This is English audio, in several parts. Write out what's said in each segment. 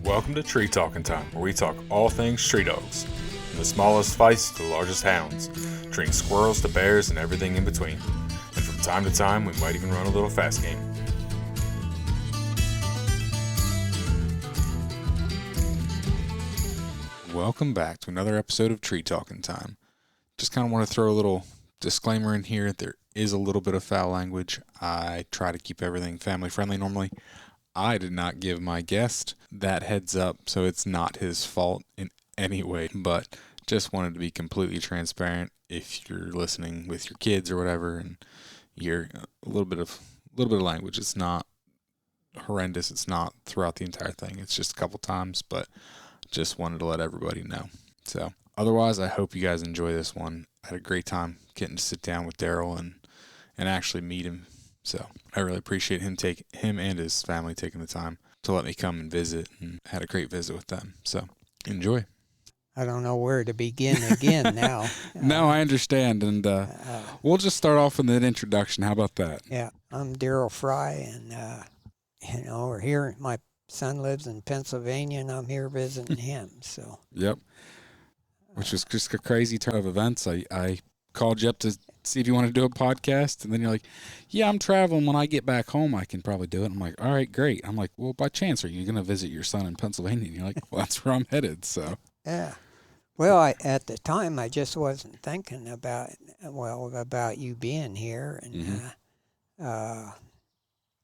Welcome to Tree Talking Time, where we talk all things tree dogs, from the smallest feists to the largest hounds, treating squirrels to bears and everything in between. And from time to time, we might even run a little fast game. Welcome back to another episode of Tree Talking Time. Just kind of want to throw a little disclaimer in here. There is a little bit of foul language. I try to keep everything family friendly normally. I did not give my guest that heads up, so it's not his fault in any way, but just wanted to be completely transparent. If you're listening with your kids or whatever, and you're a little bit of language, it's not horrendous. It's not throughout the entire thing. It's just a couple times, but just wanted to let everybody know. So otherwise, I hope you guys enjoy this one. I had a great time getting to sit down with Derril and actually meet him. So I really appreciate him and his family taking the time to let me come and visit, and had a great visit with them. So enjoy. I don't know where to begin again now. No, I understand. And we'll just start off with an introduction. How about that? Yeah, I'm Derril Fry, and, we're here. My son lives in Pennsylvania, and I'm here visiting him. So. Yep. Which was just a crazy turn of events. I called you up to see if you want to do a podcast, and then you're like, yeah, I'm traveling. When I get back home, I can probably do it. I'm like, all right, great. I'm like, well, by chance, are you going to visit your son in Pennsylvania? And you're like, well, that's where I'm headed. So. Yeah. Well, at the time, I just wasn't thinking about you being here and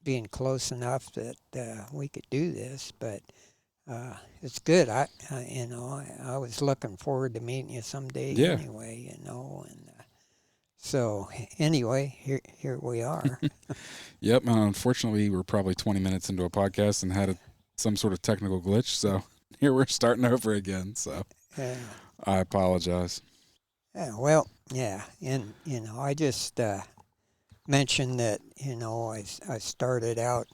being close enough that we could do this. But it's good. I was looking forward to meeting you someday anyway. And so anyway, here we are. Yep. Unfortunately, we're probably 20 minutes into a podcast and had some sort of technical glitch. So here we're starting over again. So. Yeah. I apologize. Yeah, well, yeah, and I just mentioned that I started out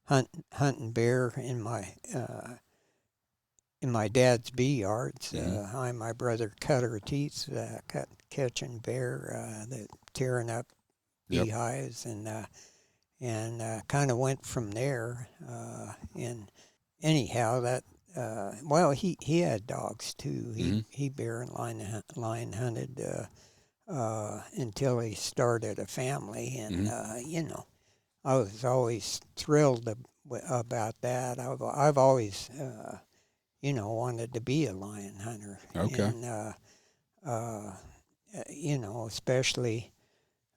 hunting bear in my dad's bee yards. I and my brother cut our teeth, catching bear, tearing up beehives, and kind of went from there. And anyhow, that. He had dogs too. He bear and lion hunted until he started a family, and I was always thrilled about that. I've always wanted to be a lion hunter. Okay. And especially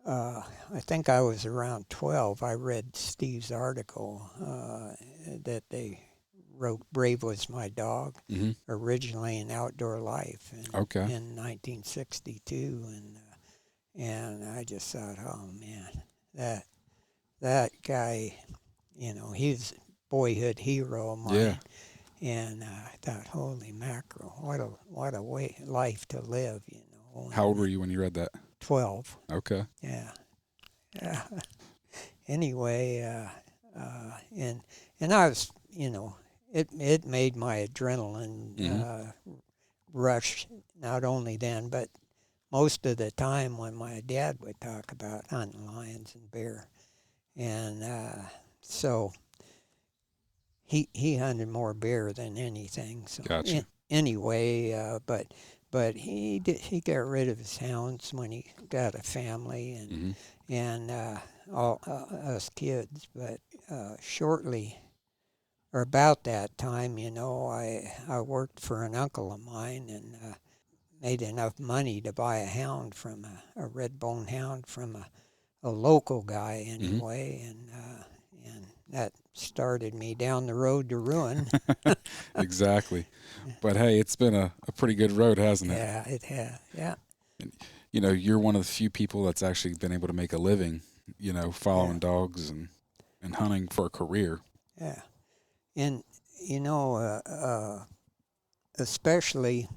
I think I was around 12. I read Steve's article that they wrote "Brave Was My Dog," originally in Outdoor Life in 1962, and I just thought, oh man, that guy, he's a boyhood hero of mine. Yeah. And I thought, holy mackerel, what a life to live, How old were you when you read that? 12. Okay. Yeah. Anyway, and I was, It made my adrenaline rush, not only then, but most of the time when my dad would talk about hunting lions and bear. And so he hunted more bear than anything. So gotcha. Anyway, but he got rid of his hounds when he got a family and all us kids. But shortly, or about that time, I worked for an uncle of mine and made enough money to buy a hound from a red-bone hound from a local guy anyway, and that started me down the road to ruin. Exactly. But hey, it's been a pretty good road, hasn't it? Yeah, it has. Yeah. You're one of the few people that's actually been able to make a living, following dogs and hunting for a career. Yeah. And, especially,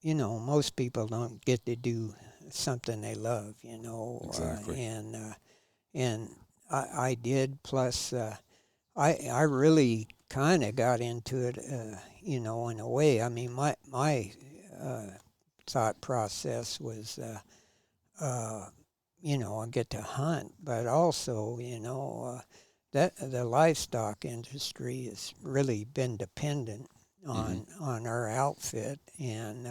most people don't get to do something they love, Exactly. And I did. Plus, I really kind of got into it, in a way. I mean, my thought process was, I get to hunt, but also, that the livestock industry has really been dependent on our outfit, and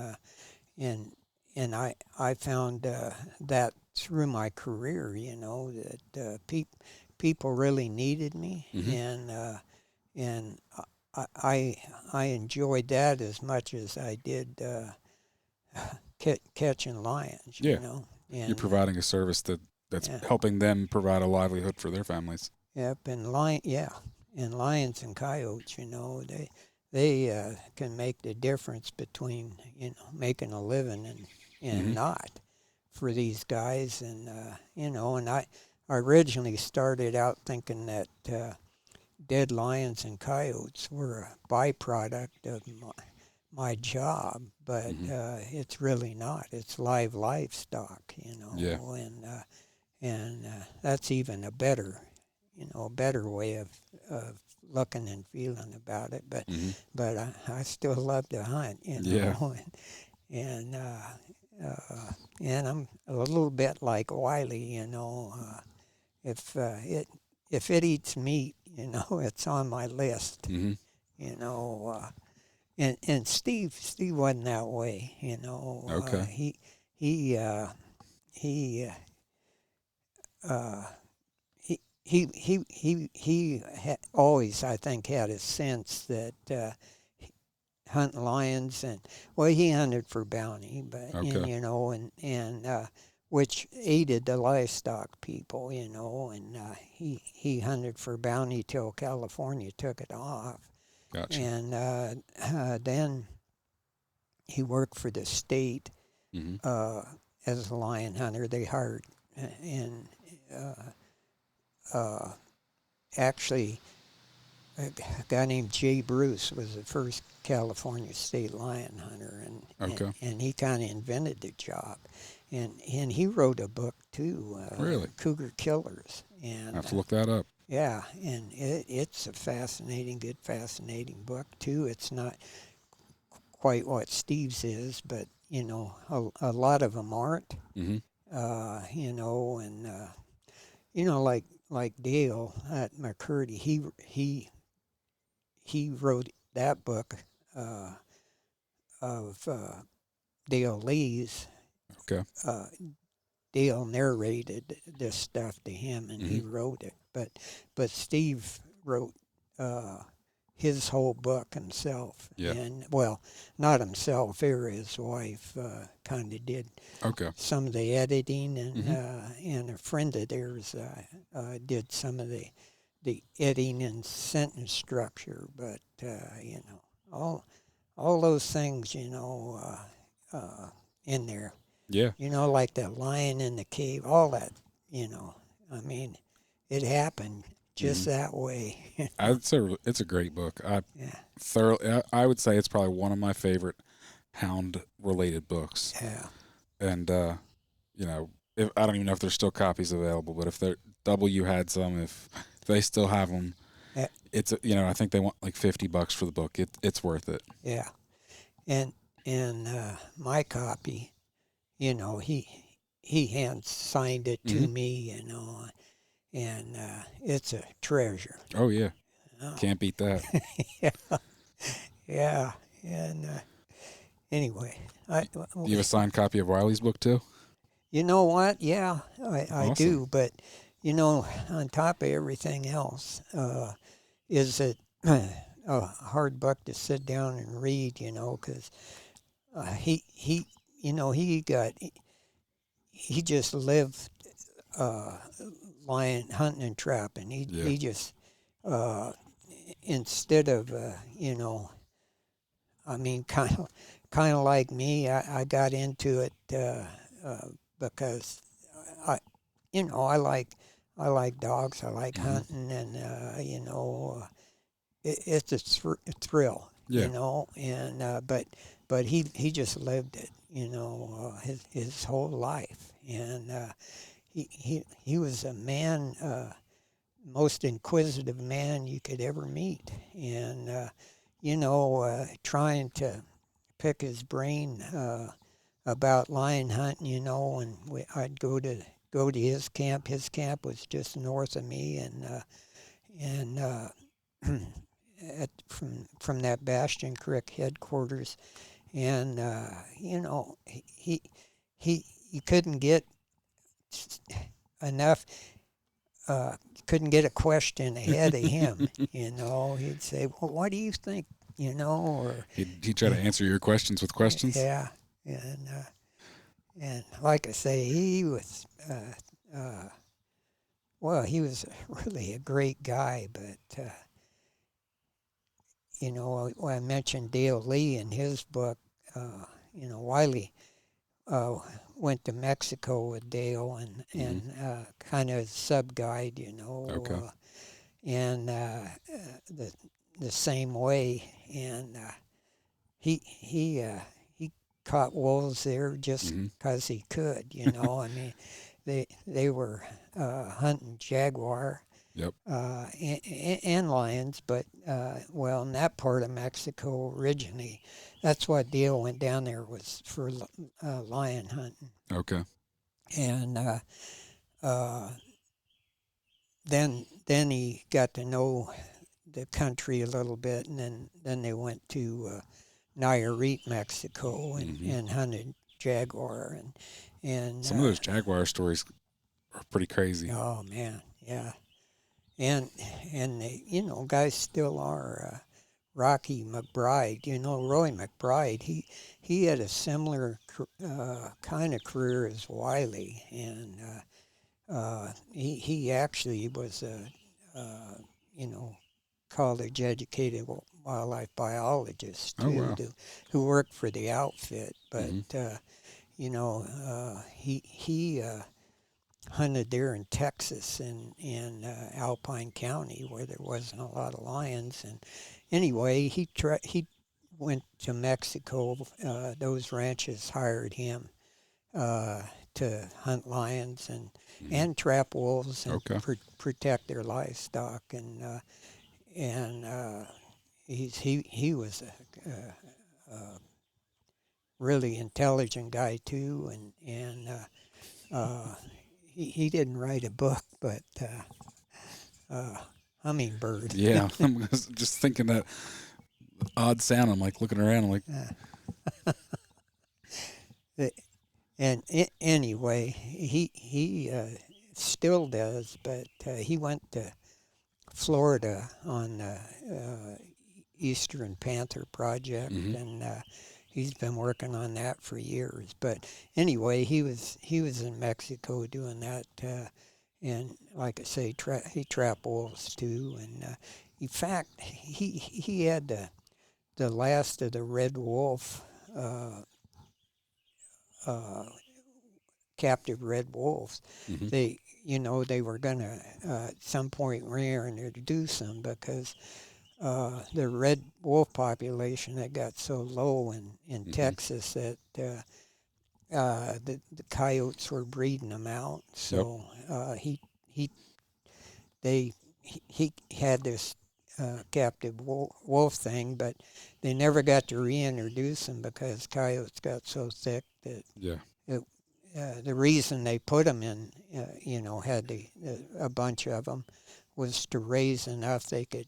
I found that through my career, that people really needed me, Mm-hmm. and I enjoyed that as much as I did catching lions, Yeah. You're and providing a service that's yeah, helping them provide a livelihood for their families. yep, and lions and coyotes, they can make the difference between making a living and Mm-hmm. not for these guys, and I originally started out thinking that dead lions and coyotes were a byproduct of my job, but Mm-hmm. it's really not. It's live livestock, Yeah. and that's even a better way of looking and feeling about it. But Mm-hmm. but I still love to hunt, Yeah. and and I'm a little bit like Wiley, if if it eats meat, it's on my list, Mm-hmm. you know. And Steve wasn't that way, Okay. he he uh, he always, I think, had a sense that hunting lions, and well, he hunted for bounty, but Okay. and which aided the livestock people, and he hunted for bounty till California took it off, Gotcha. and then he worked for the state Mm-hmm. uh, as a lion hunter. They hired and uh, actually a guy named Jay Bruce was the first California state lion hunter, Okay. and he kind of invented the job, and he wrote a book too, Really? Cougar Killers, I and have to look that up. yeah, and it's a fascinating book too. It's not quite what Steve's is, but a lot of them aren't, Mm-hmm. and like Dale at McCurdy, he wrote that book uh, of Dale Lee's. Okay. Uh, Dale narrated this stuff to him, and Mm-hmm. he wrote it. But Steve wrote uh, his whole book himself, Yeah. and well, not himself. Or his wife kind of did Okay. some of the editing, Mm-hmm. and a friend of theirs did some of the editing and sentence structure. But all those things, in there, Yeah. like the lion in the cave, all that, I mean, it happened just Mm-hmm. that way. It's a great book. I Yeah, thoroughly. I would say it's probably one of my favorite hound related books. yeah, And if I don't even know if there's still copies available, but if they're W had some, if they still have them, yeah, it's I think they want like $50 for the book. It's worth it. yeah. And my copy, he hand signed it to Mm-hmm. me, and it's a treasure. Oh yeah, Oh, can't beat that. yeah, yeah. And anyway, Do you have a signed copy of Wiley's book too? you know what? Yeah, I Awesome. do. But on top of everything else, is it a hard book to sit down and read? Because he he just lived uh, lion hunting and trapping. Yeah. He just uh, instead of I mean, kind of like me, I got into it because I I like dogs. I like Mm-hmm. hunting, and it's a thrill, Yeah. And but he just lived it, his whole life, and he was a man, most inquisitive man you could ever meet, and trying to pick his brain about lion hunting, and I'd go to his camp. His camp was just north of me, and from that Bastion Creek headquarters, and he you couldn't get enough. Couldn't get a question ahead of him. He'd say, "Well, what do you think?" Or He'd try to answer your questions with questions. yeah, and like I say, he was well, he was really a great guy, but when I mentioned Dale Lee in his book, Wiley uh, went to Mexico with Dale and kind of sub guide, Okay. and the same way, and he caught wolves there just Mm-hmm. because he could, I mean, they were hunting jaguar Yep. and lions, but well, in that part of Mexico originally, that's what Dale went down there was for lion hunting, Okay. and uh, then he got to know the country a little bit, and then they went to Nayarit, Mexico, Mm-hmm. and hunted jaguar and Some of those jaguar stories are pretty crazy. oh man, yeah, and they, guys still are. Rocky McBride, Roy McBride, he had a similar kind of career as Wiley, and he actually was a college educated wildlife biologist Oh too, wow. who worked for the outfit, but Mm-hmm. he hunted there in Texas in Alpine County where there wasn't a lot of lions. And anyway, he went to Mexico. Those ranches hired him uh, to hunt lions Mm-hmm. and trap wolves and Okay. protect their livestock. And he was a really intelligent guy too, and he didn't write a book, but Hummingbird. Yeah, I'm just thinking that odd sound. I'm like looking around. I'm like, And anyway, he still does, but he went to Florida on the Eastern Panther Project, mm-hmm. and he's been working on that for years. But anyway, he was in Mexico doing that, and like I say, he trapped wolves too. And in fact, he had the last of the red wolf. Uh, uh, Captive red wolves. Mm-hmm. They were gonna at some point reintroduce them because the red wolf population had got so low in Mm-hmm. Texas that the coyotes were breeding them out. Yep. So he they he had this captive wolf thing, but they never got to reintroduce them because coyotes got so thick that Yeah. it, the reason they put them in, had a bunch of them, was to raise enough they could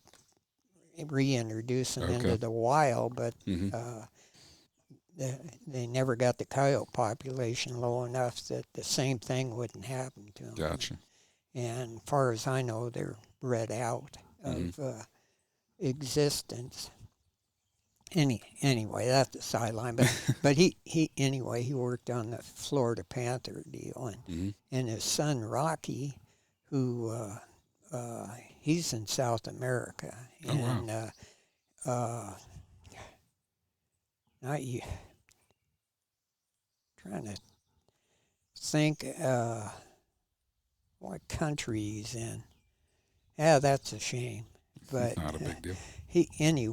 reintroduce them Okay. into the wild, but Mm-hmm. uh, they never got the coyote population low enough that the same thing wouldn't happen to them. Gotcha. And as far as I know, they're bred out Mm-hmm. of existence. Anyway, that's the sideline. But he worked on the Florida Panther deal, Mm-hmm. and his son Rocky, who he's in South America, Oh wow. and not you trying to think what country he's in. Yeah, that's a shame. But Not a big deal. he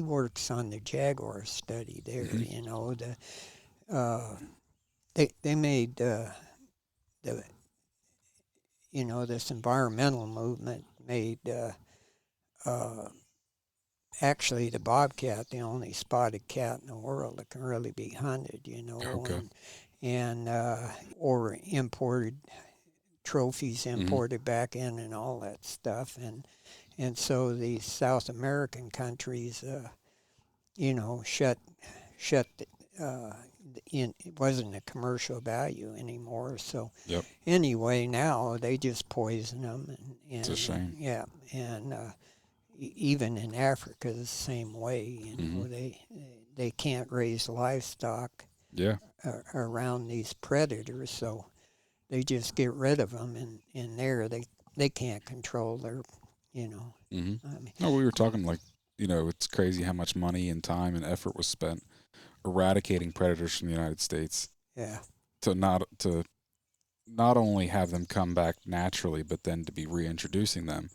works on the jaguar study there. Mm-hmm. They made the this environmental movement made uh, actually the bobcat the only spotted cat in the world that can really be hunted. Okay. And or imported trophies Mm-hmm. imported back in and all that stuff, and so these South American countries, shut. Uh, it wasn't a commercial value anymore. So Yep. anyway, now they just poison them, It's a shame. yeah, and even in Africa the same way. Mm-hmm. They can't raise livestock Yeah. around these predators, so they just get rid of them, and in there they can't control their, you know. Mm-hmm. I mean, No, we were talking like, it's crazy how much money and time and effort was spent eradicating predators from the United States yeah, to not only have them come back naturally, but then to be reintroducing them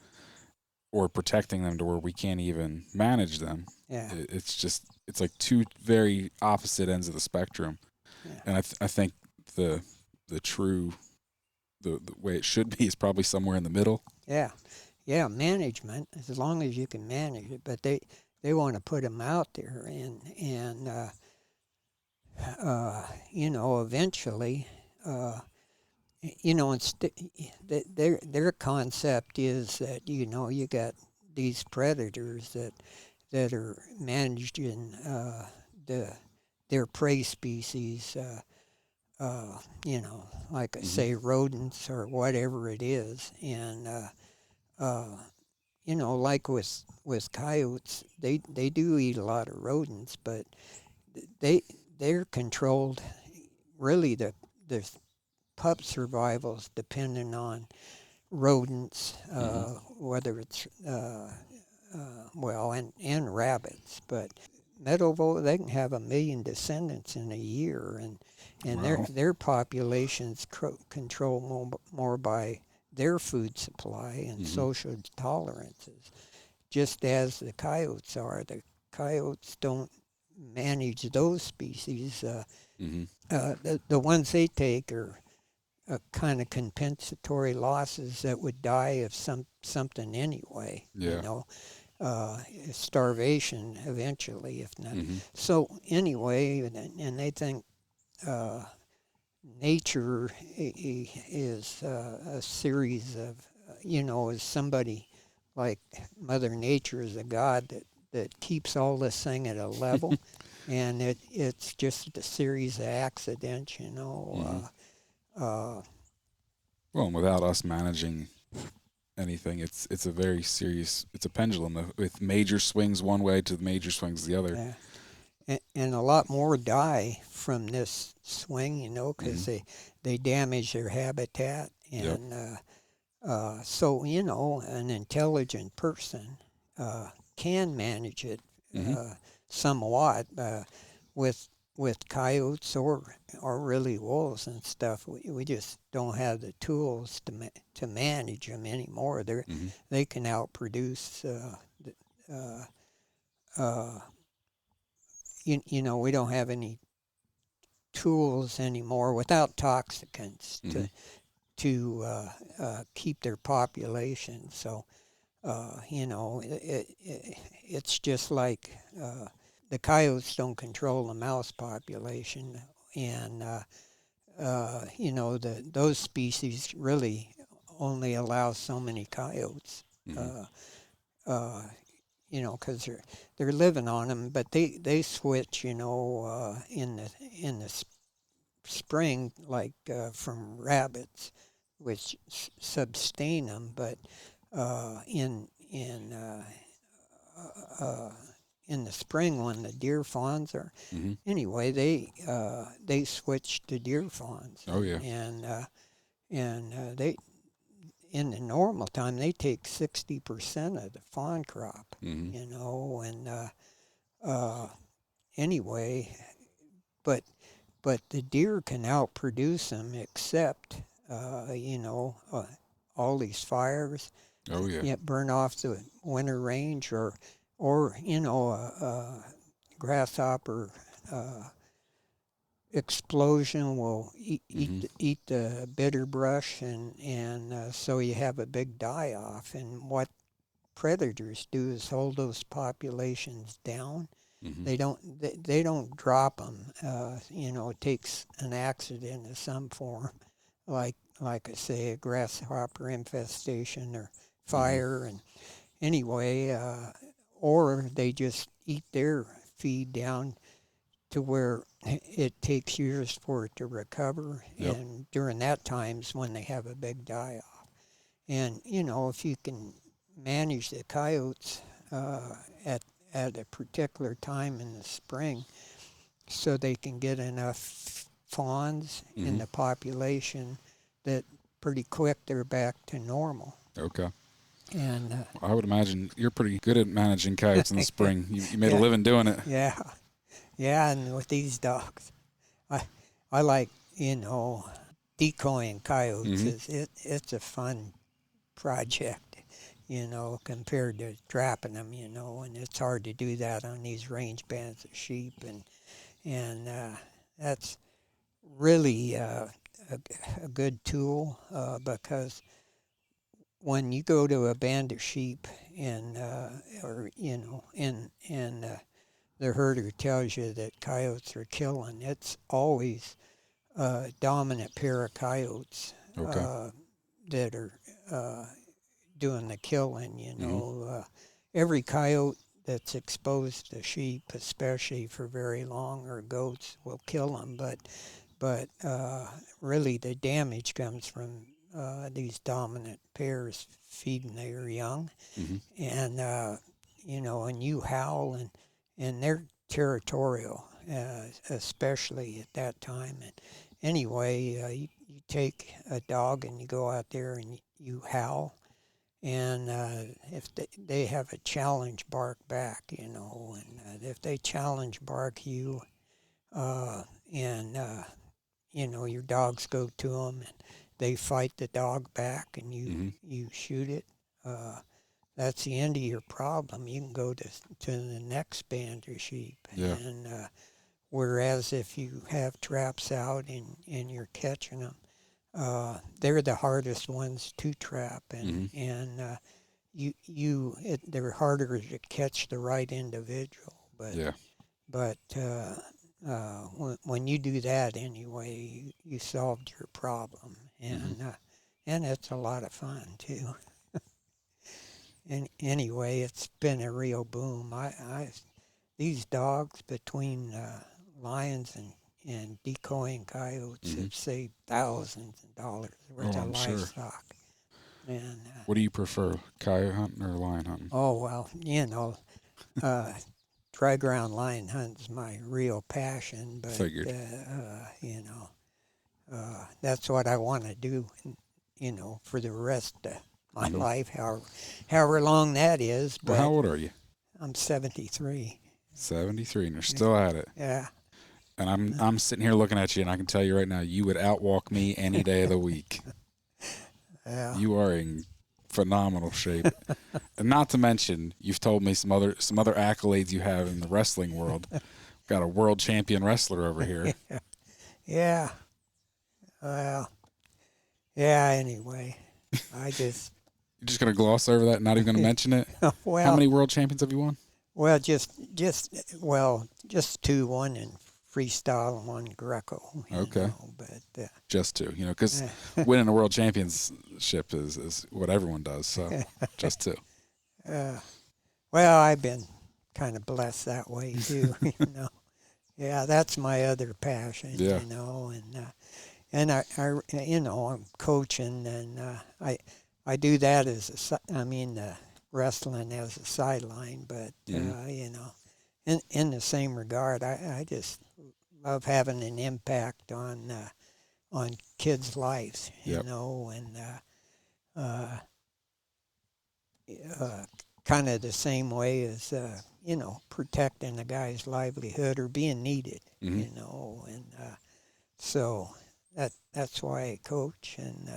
or protecting them to where we can't even manage them. yeah, It's like two very opposite ends of the spectrum, yeah, and I think the the true the way it should be is probably somewhere in the middle. yeah, yeah. Management, as long as you can manage it, but they want to put them out there, and eventually. Their concept is that you got these predators that are managing the their prey species, like I Mm-hmm. say rodents or whatever it is, and like with coyotes, they do eat a lot of rodents, but they they're controlled. Really, the pup survival's dependent on rodents, Mm-hmm. whether it's and rabbits. But meadow they can have 1 million descendants in a year, and Wow. their populations control more by their food supply and Mm-hmm. social tolerances, just as the coyotes are. The coyotes don't manage those species. Mm-hmm. The ones they take are kind of compensatory losses that would die of something anyway. Yeah. Uh, Starvation eventually, if not. Mm-hmm. So anyway, and they think uh, nature is a series of, is somebody like Mother Nature is a god that keeps all this thing at a level, and it's just a series of accidents, Mm-hmm. Uh, Well, and without us managing anything, it's a very serious. It's a pendulum with major swings one way to major swings the other. yeah. And a lot more die from this swing, Mm-hmm. because they damage their habitat. Yep. And so, an intelligent person can manage it Mm-hmm. uh, somewhat with coyotes or really wolves and stuff. We just don't have the tools to manage them anymore. Mm-hmm. They can outproduce. Uh, uh, we don't have any tools anymore without toxicants Mm-hmm. to keep their population. So it's just like the coyotes don't control the mouse population, and those species really only allow so many coyotes. Mm-hmm. Uh, uh, because they're living on them, but they switch, in the spring, like from rabbits, which sustain them. But uh, in the spring, when the deer fawns are Mm-hmm. anyway, they switch to deer fawns, Oh yeah. and they in the normal time they take 60% of the fawn crop, Mm-hmm. and uh, anyway, but the deer can outproduce them, except all these fires Oh yeah. yet burn off the winter range, or a grasshopper uh, explosion will Mm-hmm. eat the bitter brush, and so you have a big die off. And what predators do is hold those populations down. Mm-hmm. They don't drop them. It takes an accident of some form, like I say, a grasshopper infestation or Mm-hmm. fire, anyway, or they just eat their feed down to where it takes years for it to recover. Yep. And during that time's when they have a big die-off. And, if you can manage the coyotes at a particular time in the spring so they can get enough fawns in the population that pretty quick they're back to normal. Okay. And I would imagine you're pretty good at managing coyotes in the spring. You made a living doing it. yeah, and with these dogs, I like decoying coyotes. It's a fun project, compared to trapping them, and it's hard to do that on these range bands of sheep, and that's really a good tool because when you go to a band of sheep and the herder tells you that coyotes are killing, it's always a dominant pair of coyotes that are doing the killing. Every coyote that's exposed to sheep, especially for very long, or goats, will kill them, but really the damage comes from these dominant pairs feeding their young. And and you howl, and they're territorial, especially at that time. And anyway, you take a dog and you go out there and you howl, and if they have a challenge bark back, and if they challenge bark you, and your dogs go to them and they fight the dog back, and you shoot it, that's the end of your problem. You can go to the next band of sheep. Yeah. And whereas if you have traps out and you're catching them, they're the hardest ones to trap, and they're harder to catch the right individual. But when you do that anyway, you solved your problem, and it's a lot of fun too. And anyway, it's been a real boom. These dogs, between lions and decoying coyotes, have saved thousands of dollars worth of livestock. Sure. And what do you prefer, coyote hunting or lion hunting? Oh well, dry ground lion hunting's my real passion. But figured. That's what I want to do. For the rest of my life, however long that is. But how old are you? I'm 73. 73, and you're still at it. Yeah. And I'm sitting here looking at you, and I can tell you right now, you would outwalk me any day of the week. Yeah. You are in phenomenal shape. And not to mention, you've told me some other accolades you have in the wrestling world. Got a world champion wrestler over here. Yeah. Well. Yeah. Anyway, I just. You're just gonna gloss over that and not even gonna mention it? Well. How many world champions have you won? Well, just two. One in freestyle and one Greco. Okay. But just two, because winning a world championship is what everyone does. So just two. Well, I've been kind of blessed that way too. Yeah, that's my other passion. Yeah. And I I'm coaching, and I do that wrestling as a sideline, but in the same regard, I just love having an impact on kids' lives, Yep. and kind of the same way as protecting a guy's livelihood or being needed, and so that's why I coach, and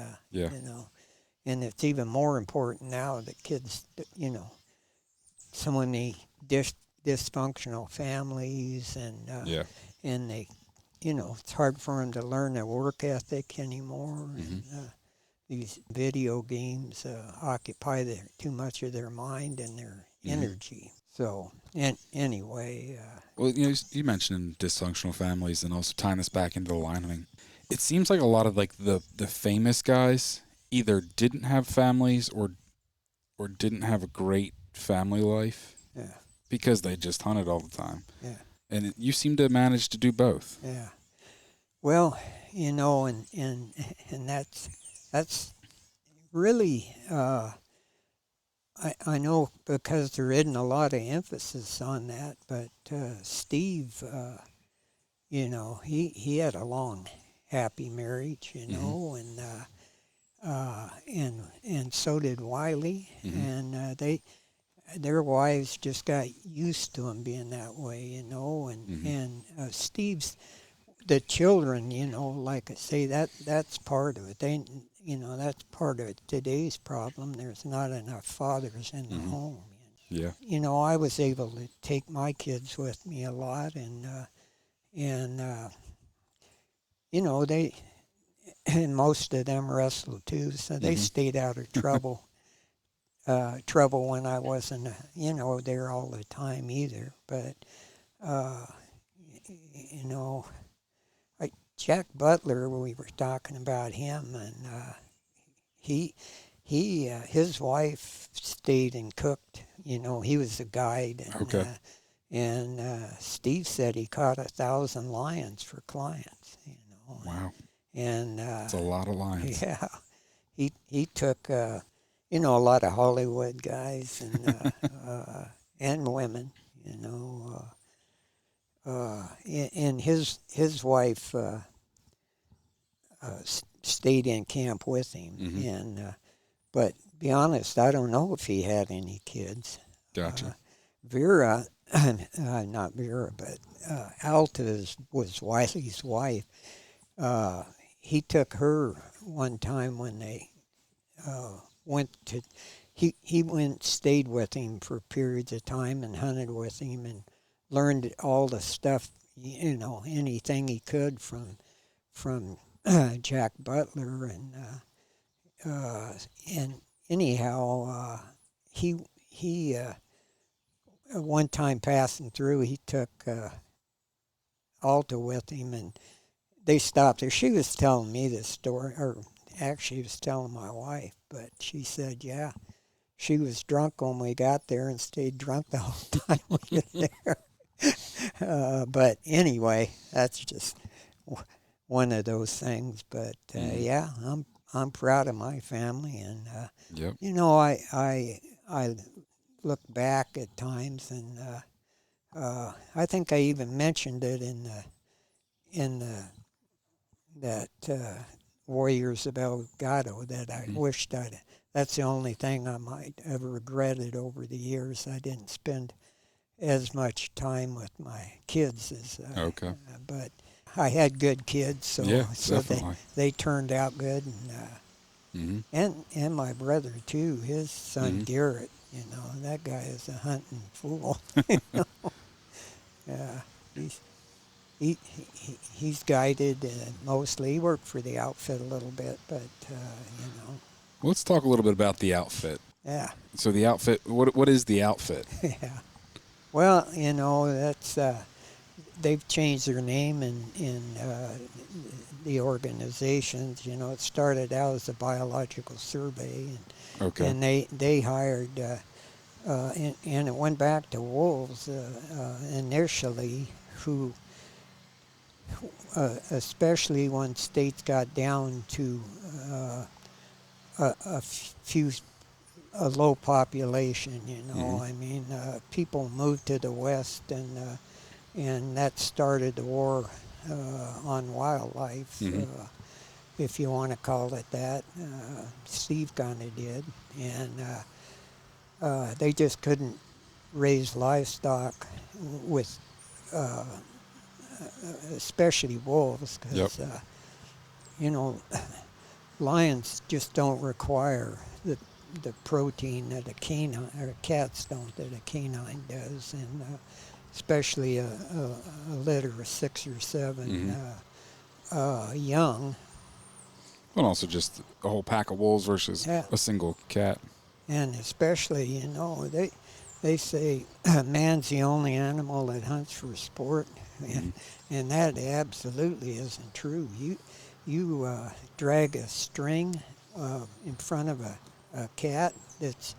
and it's even more important now that kids, so many dysfunctional families, and they, it's hard for them to learn their work ethic anymore. And these video games occupy too much of their mind and their energy. So, anyway. Well, you mentioned dysfunctional families, and also tying this back into the line hunting. It seems like a lot of the famous guys either didn't have families or or didn't have a great family life Yeah. because they just hunted all the time. Yeah. And you seem to manage to do both. Yeah. Well, and that's really I know because there isn't a lot of emphasis on that, but Steve, he had a long, happy marriage, Mm-hmm. and so did Wiley, Mm-hmm. and their wives just got used to him being that way, and Mm-hmm. Steve's the children, like I say, that's part of it. That's part of it. Today's problem. There's not enough fathers in the Mm-hmm. home. Yeah. I was able to take my kids with me a lot, and they and most of them wrestled too, so they Mm-hmm. stayed out of trouble when I wasn't, there all the time either. But uh, you know, like Jack Butler, we were talking about him, and he his wife stayed and cooked. He was a guide, Okay. and Steve said he caught 1,000 lions for clients. Wow. And It's a lot of lions. yeah, he took a lot of Hollywood guys and women. And his wife stayed in camp with him. Mm-hmm. And but be honest, I don't know if he had any kids. Gotcha. Vera, not Vera, but Alta was Wiley's wife. He took her one time when they went to. He went stayed with him for periods of time and hunted with him and learned all the stuff, anything he could from Jack Butler and anyhow he one time passing through he took Alta with him and they stopped there. She was telling me this story, or actually, she was telling my wife, but she said, yeah, she was drunk when we got there and stayed drunk the whole time we were there. But anyway, that's just one of those things. But Mm-hmm. yeah, I'm proud of my family, and Yep. I look back at times, and I think I even mentioned it in the that Warriors of El Gato that I Mm-hmm. wished I'd. That's the only thing I might have regretted over the years. I didn't spend as much time with my kids as, Okay. but I had good kids, Yeah, so definitely. they turned out good, and Mm-hmm. and my brother too. His son Mm-hmm. Garrett, that guy is a hunting fool. Yeah, he's he's guided mostly. He worked for the outfit a little bit, but Let's talk a little bit about the outfit. yeah, So the outfit. What is the outfit? yeah. Well, that's they've changed their name in the organizations. It started out as a biological survey, Okay. and they hired. And it went back to wolves initially, who especially when states got down to a few a low population. Mm-hmm. I mean, people moved to the west, and that started the war on wildlife, Mm-hmm. if you want to call it that. Steve kind of did, and they just couldn't raise livestock with uh, especially wolves, Yep. because you know lions just don't require the protein that a canine, or cats don't, that a canine does, and especially a litter of 6 or 7 Mm-hmm. young. And also just a whole pack of wolves versus Yeah, a single cat. and especially they say man's the only animal that hunts for sport, Mm-hmm. and that absolutely isn't true. You drag a string in front of a cat that's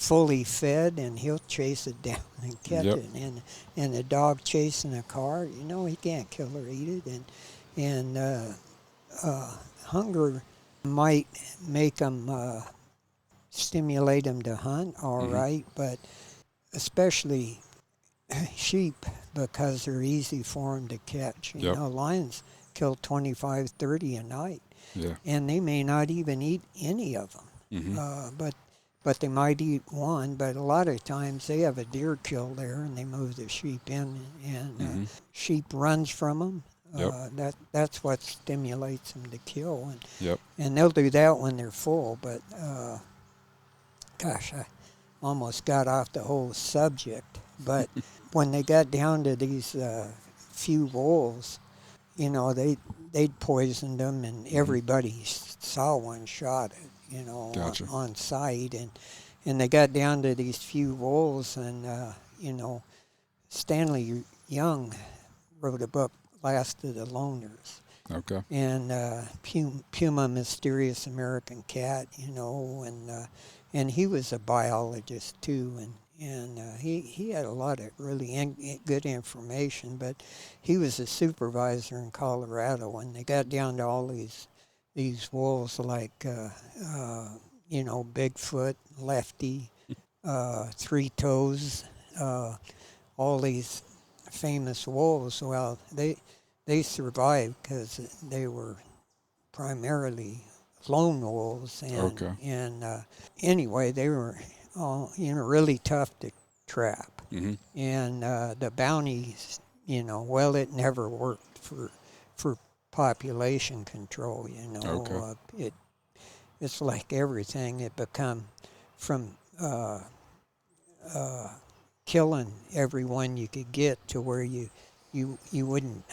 fully fed, and he'll chase it down and catch Yep. it. And a dog chasing a car, he can't kill or eat it. And hunger might make them stimulate them to hunt, all Mm-hmm. right, but especially sheep, because they're easy for them to catch. Yep. Lions kill 25, 30 a night, Yeah. and they may not even eat any of them. Mm-hmm. But they might eat one. But a lot of times they have a deer kill there, and they move the sheep in, and Mm-hmm. sheep runs from them. Yep. That's what stimulates them to kill, Yep. and they'll do that when they're full. But gosh, I almost got off the whole subject. But when they got down to these few wolves, they'd poisoned them, and everybody saw one shot it, Gotcha. on sight, and they got down to these few wolves, and Stanley Young wrote a book, Last of the Loners, Okay. and Puma, Mysterious American Cat, and he was a biologist too, and he had a lot of really good information, but he was a supervisor in Colorado, and they got down to all these wolves like Bigfoot, Lefty, Three Toes, all these famous wolves. Well, they survived because they were primarily lone wolves, Okay. and anyway, they were really tough to trap, Mm-hmm. and the bounties, well, it never worked for population control. Okay. It's like everything. It become from killing everyone you could get to where you wouldn't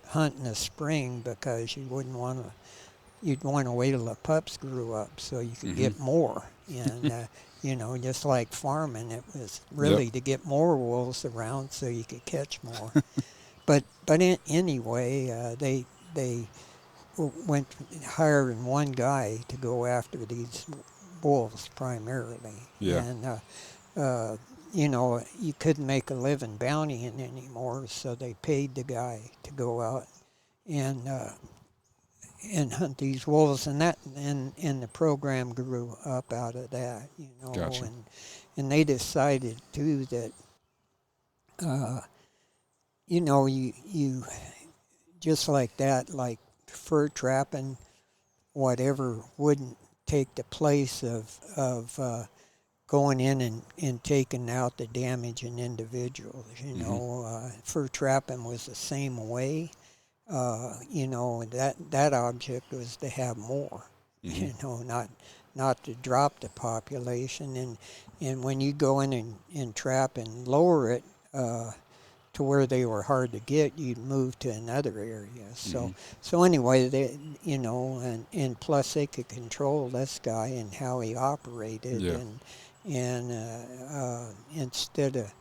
hunt in the spring because you'd want to wait till the pups grew up so you could get more. And just like farming, it was really to get more wolves around so you could catch more. but anyway, they went hiring one guy to go after these wolves primarily. Yeah. And you couldn't make a living bountying anymore, so they paid the guy to go out and hunt these wolves, and the program grew up out of that, Gotcha. and they decided too that you just like that, like fur trapping, whatever, wouldn't take the place of going in and taking out the damaging individuals. Fur trapping was the same way. That object was to have more. Not to drop the population. And when you go in and trap and lower it to where they were hard to get, you'd move to another area. So anyway, and plus they could control this guy and how he operated, Yeah. and instead of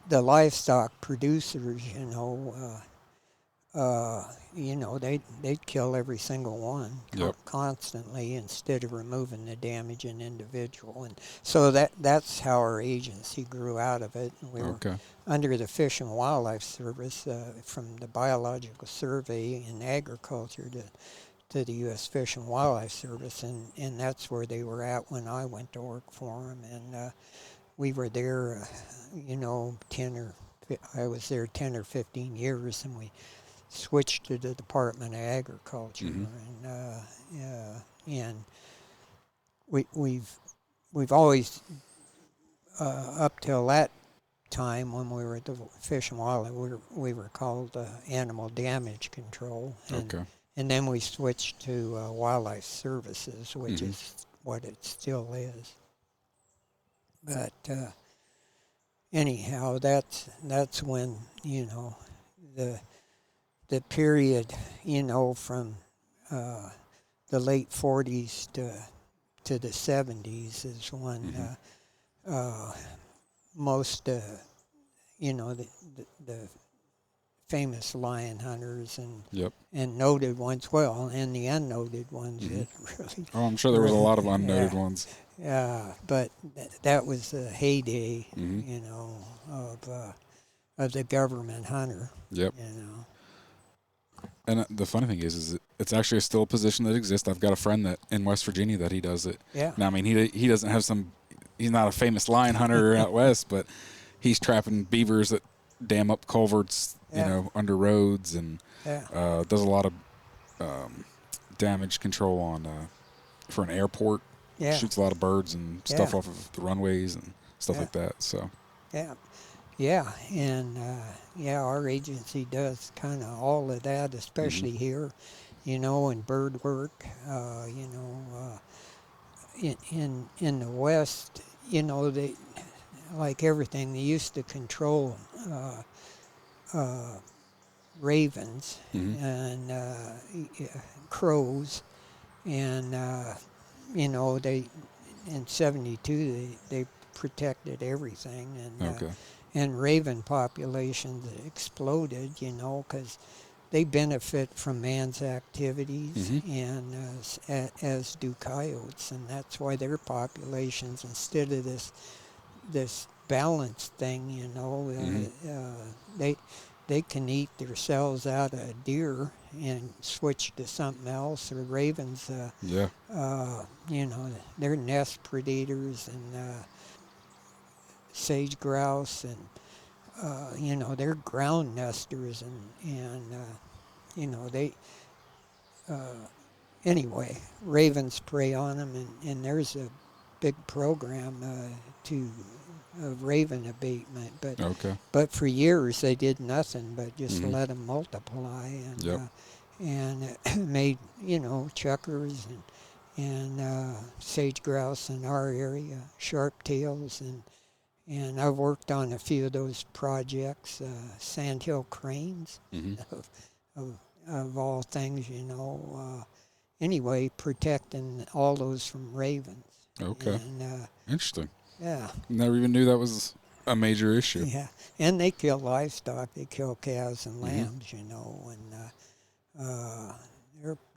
the livestock producers, they'd kill every single one constantly instead of removing the damaging individual. And so that's how our agency grew out of it. And we were under the Fish and Wildlife Service, from the Biological Survey in Agriculture to the U.S. Fish and Wildlife Service, and that's where they were at when I went to work for them. And we were there, I was there 10 or 15 years, and we switched to the Department of Agriculture, and we've always up till that time when we were at the Fish and Wildlife, we were called Animal Damage Control, and then we switched to Wildlife Services, which is what it still is. But anyhow, that's when the period, from the late 40s to the 70s is when most, the famous lion hunters and noted ones, and the unnoted ones that really... Oh, I'm sure there was a lot of unnoted ones. but that was the heyday, Mm-hmm. you know, of the government hunter, Yep. you know. And the funny thing is it's actually still a position that exists. I've got a friend that in West Virginia that he does it. Yeah. Now, I mean, he doesn't have he's not a famous lion hunter out west, but he's trapping beavers that dam up culverts, Yeah. under roads, and Yeah. does a lot of damage control on for an airport. Yeah. Shoots a lot of birds and stuff Yeah. off of the runways and stuff Yeah. like that. So Yeah. Yeah, and yeah, our agency does kind of all of that, mm-hmm. especially here, you know, in bird work. You know, in the West, you know, they like everything. They used to control ravens Mm-hmm. and crows, and you know, they in '72 they protected everything, Okay. and raven populations exploded, you know, because they benefit from man's activities, Mm-hmm. and as do coyotes, and that's why their populations, instead of this balanced thing, you know, Mm-hmm. they can eat themselves out of deer and switch to something else. Or ravens, Yeah. you know, they're nest predators, and sage grouse, and you know, they're ground nesters, and you know, they anyway, ravens prey on them, and there's a big program to of raven abatement, Okay. but for years they did nothing but just Mm-hmm. let them multiply, Yep. and made, you know, chuckers and sage grouse in our area, sharp tails, and I've worked on a few of those projects, sandhill cranes, Mm-hmm. of, of, of all things, you know. Anyway, protecting all those from ravens. Okay. And Interesting. yeah, Never even knew that was a major issue. yeah. And they kill livestock. They kill calves and Mm-hmm. lambs, you know, and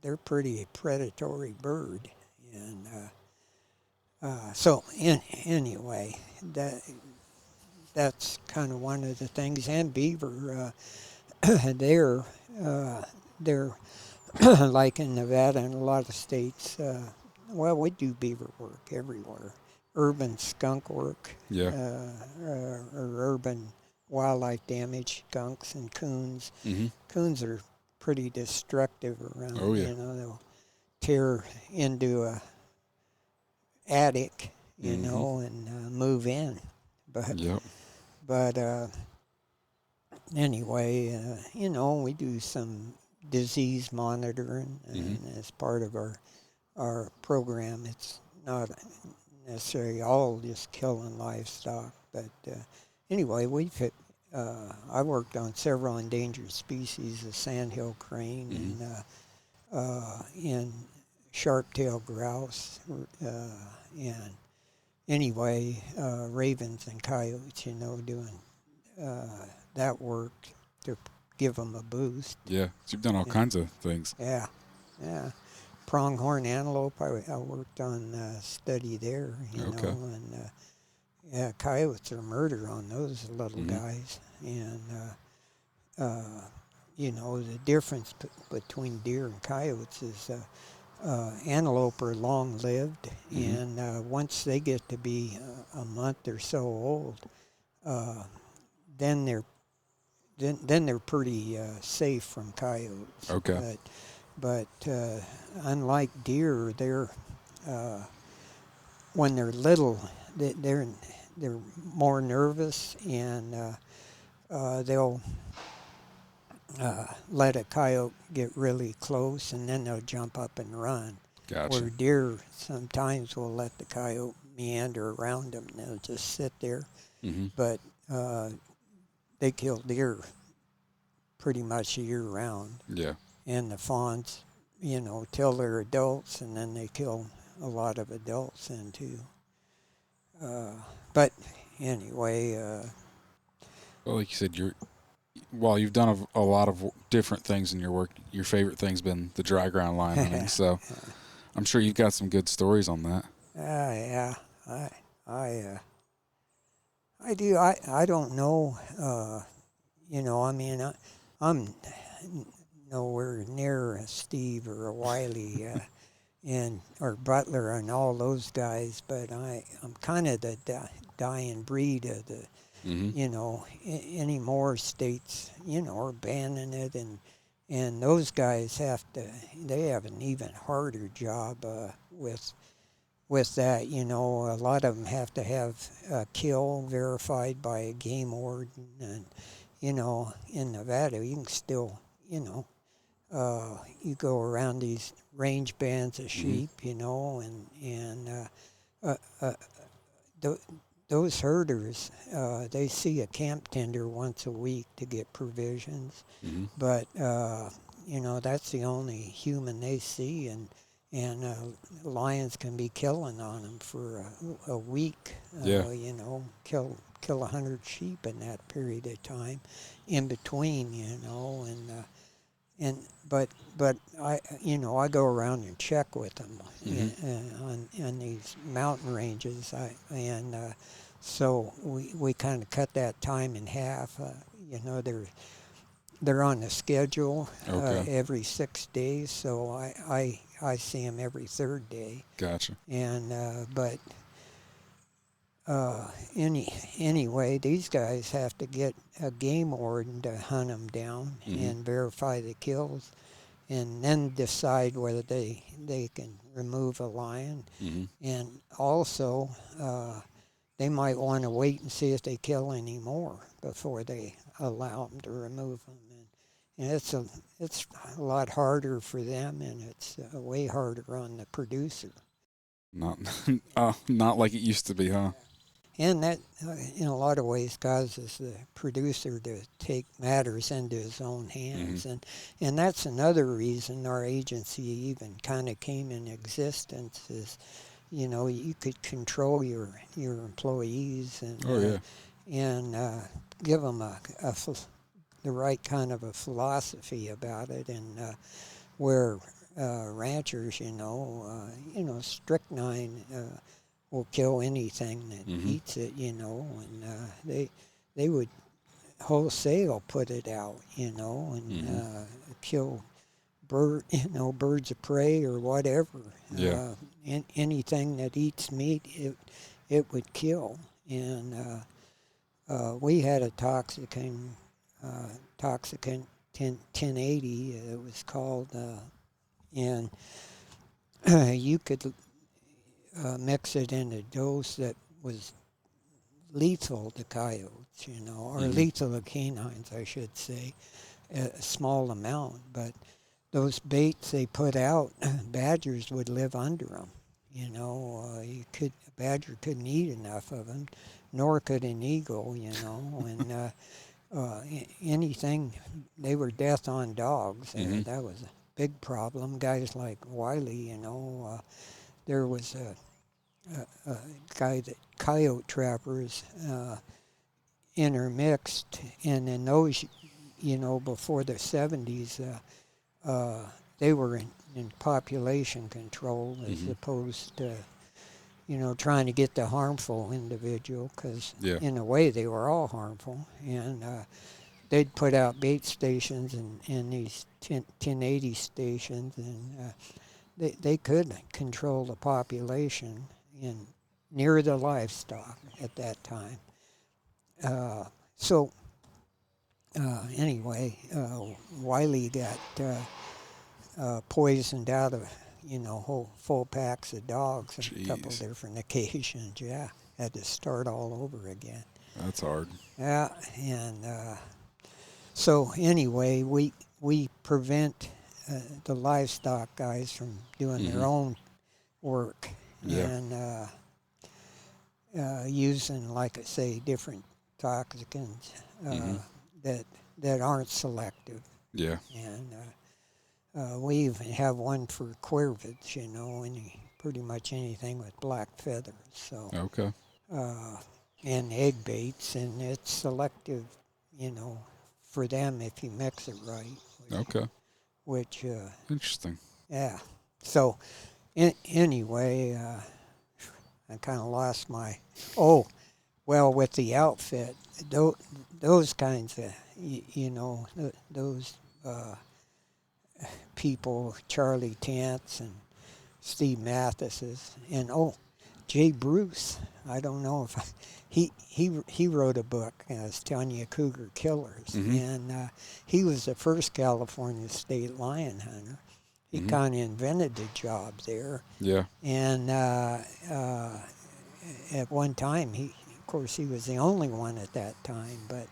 they're pretty predatory bird. And so anyway, that's kind of one of the things. And beaver, they're they're like in Nevada and a lot of states. Well, we do beaver work everywhere. Urban skunk work, Yeah. or urban wildlife damage, skunks and coons. Mm-hmm. Coons are pretty destructive around. Oh yeah. You know, they'll tear into a attic, you Mm-hmm. know, and move in. But Yep. but anyway, you know, we do some disease monitoring, Mm-hmm. and as part of our program, it's not necessarily all just killing livestock, but anyway, we've hit. I worked on several endangered species of sandhill crane Mm-hmm. and sharp-tailed grouse, and anyway, ravens and coyotes. You know, doing that work to give them a boost. Yeah. So you've done all Yeah, kinds of things. yeah, yeah. Pronghorn antelope. I worked on study there. You know, Okay. and yeah, coyotes are murder on those little Mm-hmm. guys, and you know, the difference between deer and coyotes is antelope are long-lived, Mm-hmm. and once they get to be a month or so old, uh, then they're pretty safe from coyotes. Okay. But unlike deer, they're when they're little, they're more nervous, and they'll let a coyote get really close, and then they'll jump up and run. Gotcha. Where deer sometimes will let the coyote meander around them, and they'll just sit there. Mm-hmm. But they kill deer pretty much year round, Yeah. and the fawns, you know, till they're adults, and then they kill a lot of adults then too. But anyway, Well, like you said, while you've done a lot of different things in your work, your favorite thing's been the dry ground lion hunting. So I'm sure you've got some good stories on that. Yeah, I, I, uh, I do. I don't know. I mean, I'm nowhere near a Steve or a Wiley, and or Butler and all those guys, but I'm kind of the dying breed of the, Mm-hmm. any more states, are banning it, and those guys they have an even harder job with that. A lot of them have to have a kill verified by a game warden, and in Nevada you can still, you go around these range bands of Mm-hmm. sheep, and uh, uh, th- those herders, they see a camp tender once a week to get provisions, Mm-hmm. but that's the only human they see, and lions can be killing on them for a week. Yeah. Kill 100 sheep in that period of time, in between, and but I go around and check with them Mm-hmm. on these mountain ranges. So we kind of cut that time in half. They're on the schedule Okay. every 6 days, so I see them every third day. Gotcha. And but anyway, these guys have to get a game warden to hunt them down Mm-hmm. and verify the kills, and then decide whether they can remove a lion. Mm-hmm. And also, they might want to wait and see if they kill any more before they allow them to remove them. And it's a lot harder for them, and it's way harder on the producer. Not, not like it used to be, huh? And that, in a lot of ways, causes the producer to take matters into his own Mm-hmm. hands. And that's another reason our agency even kind of came in existence is, you could control your employees Oh yeah. and give them the right kind of a philosophy about it. And where ranchers, strychnine will kill anything that Mm-hmm. eats it, and they would wholesale put it out, and Mm-hmm. kill birds of prey or whatever. Yeah. Anything that eats meat, it would kill. And we had a toxicant 1080, it was called, and you could mix it in a dose that was lethal to coyotes, or Mm-hmm. lethal to canines, I should say, a small amount. But those baits they put out, badgers would live under them. A badger couldn't eat enough of them, nor could an eagle. And anything, they were death on dogs. Mm-hmm. That was a big problem. Guys like Wiley, there was a guy that coyote trappers intermixed, and in those, before the 70s, they were in population control as Mm-hmm. opposed to, trying to get the harmful individual, because Yeah. in a way they were all harmful. And they'd put out bait stations in these 1080 stations, and they could control the population in near the livestock at that time. So anyway, Wiley got poisoned out of whole full packs of dogs on a couple Jeez. different occasions. Yeah, had to start all over again. That's hard. Yeah, and so anyway, we prevent the livestock guys from doing Mm-hmm. their own work, Yeah. and using, like I say, different toxicants Mm-hmm. that aren't selective. Yeah. And we even have one for quervids, pretty much anything with black feathers. So Okay. uh, and egg baits, and it's selective, you know, for them if you mix it right. Okay. Which Interesting. yeah. So anyway, I kind of lost my. Oh, well, with the outfit, those kinds of, those people, Charlie Tance and Steve Mathis's, and Jay Bruce. I don't know if he wrote a book. I was telling you, Cougar Killers, Mm-hmm. and he was the first California state lion hunter. He Mm-hmm. kind of invented the job there, Yeah. and at one time, of course, he was the only one at that time, but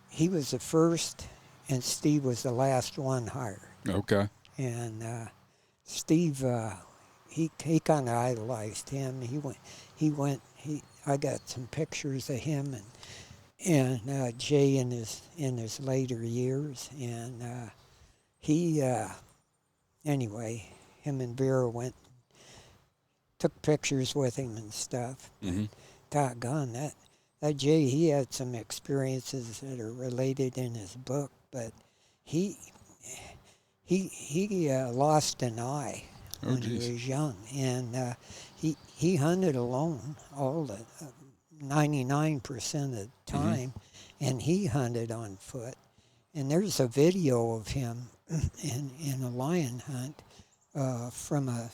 he was the first, and Steve was the last one hired. Okay. And Steve, he kind of idolized him. I got some pictures of him and Jay in his later years, and anyway, him and Vera took pictures with him and stuff. Mm-hmm. Doggone, that Jay, he had some experiences that are related in his book, but he lost an eye when he was young, and he hunted alone all the 99% of the time, and he hunted on foot. And there's a video of him in a lion hunt from a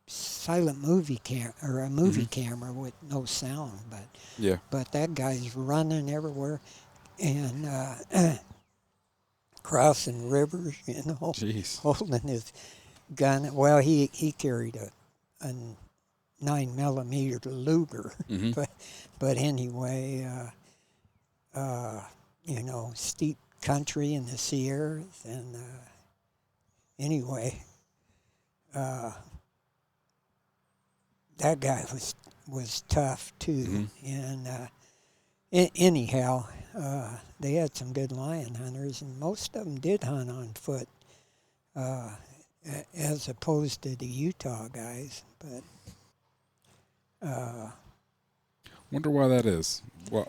silent movie or a movie camera with no sound, but that guy's running everywhere and crossing rivers, Jeez. holding his gun. Well, he carried a 9mm Luger, Mm-hmm. but anyway, steep country in the Sierras, and anyway, that guy was tough too, and anyhow, they had some good lion hunters, and most of them did hunt on foot, as opposed to the Utah guys. But Wonder why that is. Well,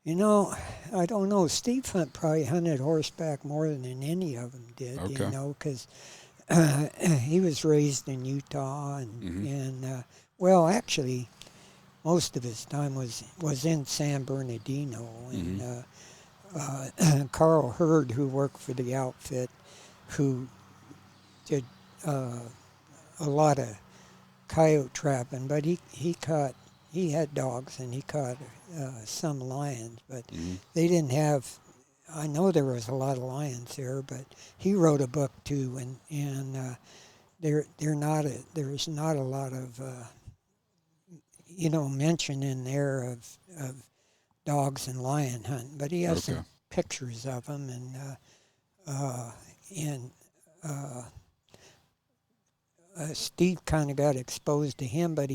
I don't know. Steve Hunt probably hunted horseback more than any of them did. Okay. Because he was raised in Utah, and well, actually, most of his time was in San Bernardino, and Carl Hurd, who worked for the outfit, who did a lot of coyote trapping, but he had dogs and he caught some lions, but they didn't have. I know there was a lot of lions there, but he wrote a book too, and there's not a lot of mention in there of dogs and lion hunting, but he has some pictures of them, and Steve kind of got exposed to him, but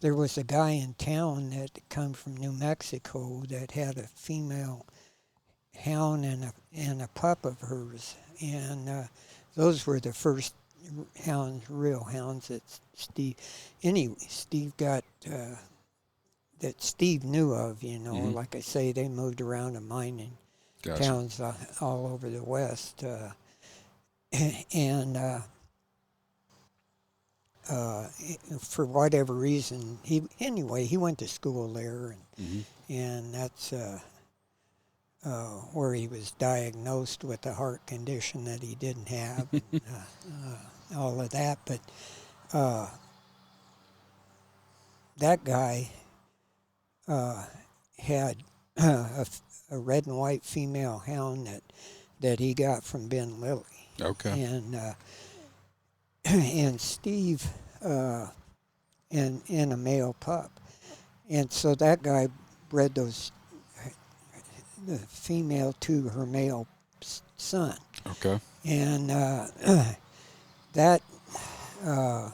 there was a guy in town that come from New Mexico that had a female hound and a pup of hers, and those were the first real hounds that Steve got, that Steve knew of, like I say, they moved around to mining towns all over the West, and for whatever reason, he went to school there, and that's where he was diagnosed with a heart condition that he didn't have, and, all of that. But that guy had a red and white female hound that he got from Ben Lilly. Okay. And Steve and a male pup, and so that guy bred the female to her male son. Okay. And that and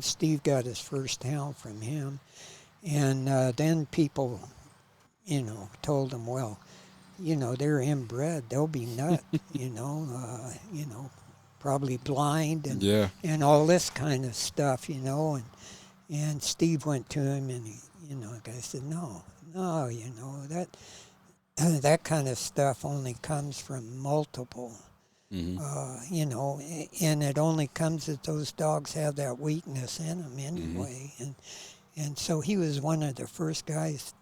Steve got his first hound from him, and then people told him, well, they're inbred, they'll be nut, probably blind and all this kind of stuff, and Steve went to him and the guy said, no, that kind of stuff only comes from multiple You know, and it only comes that those dogs have that weakness in them Mm-hmm. anyway. And so he was one of the first guys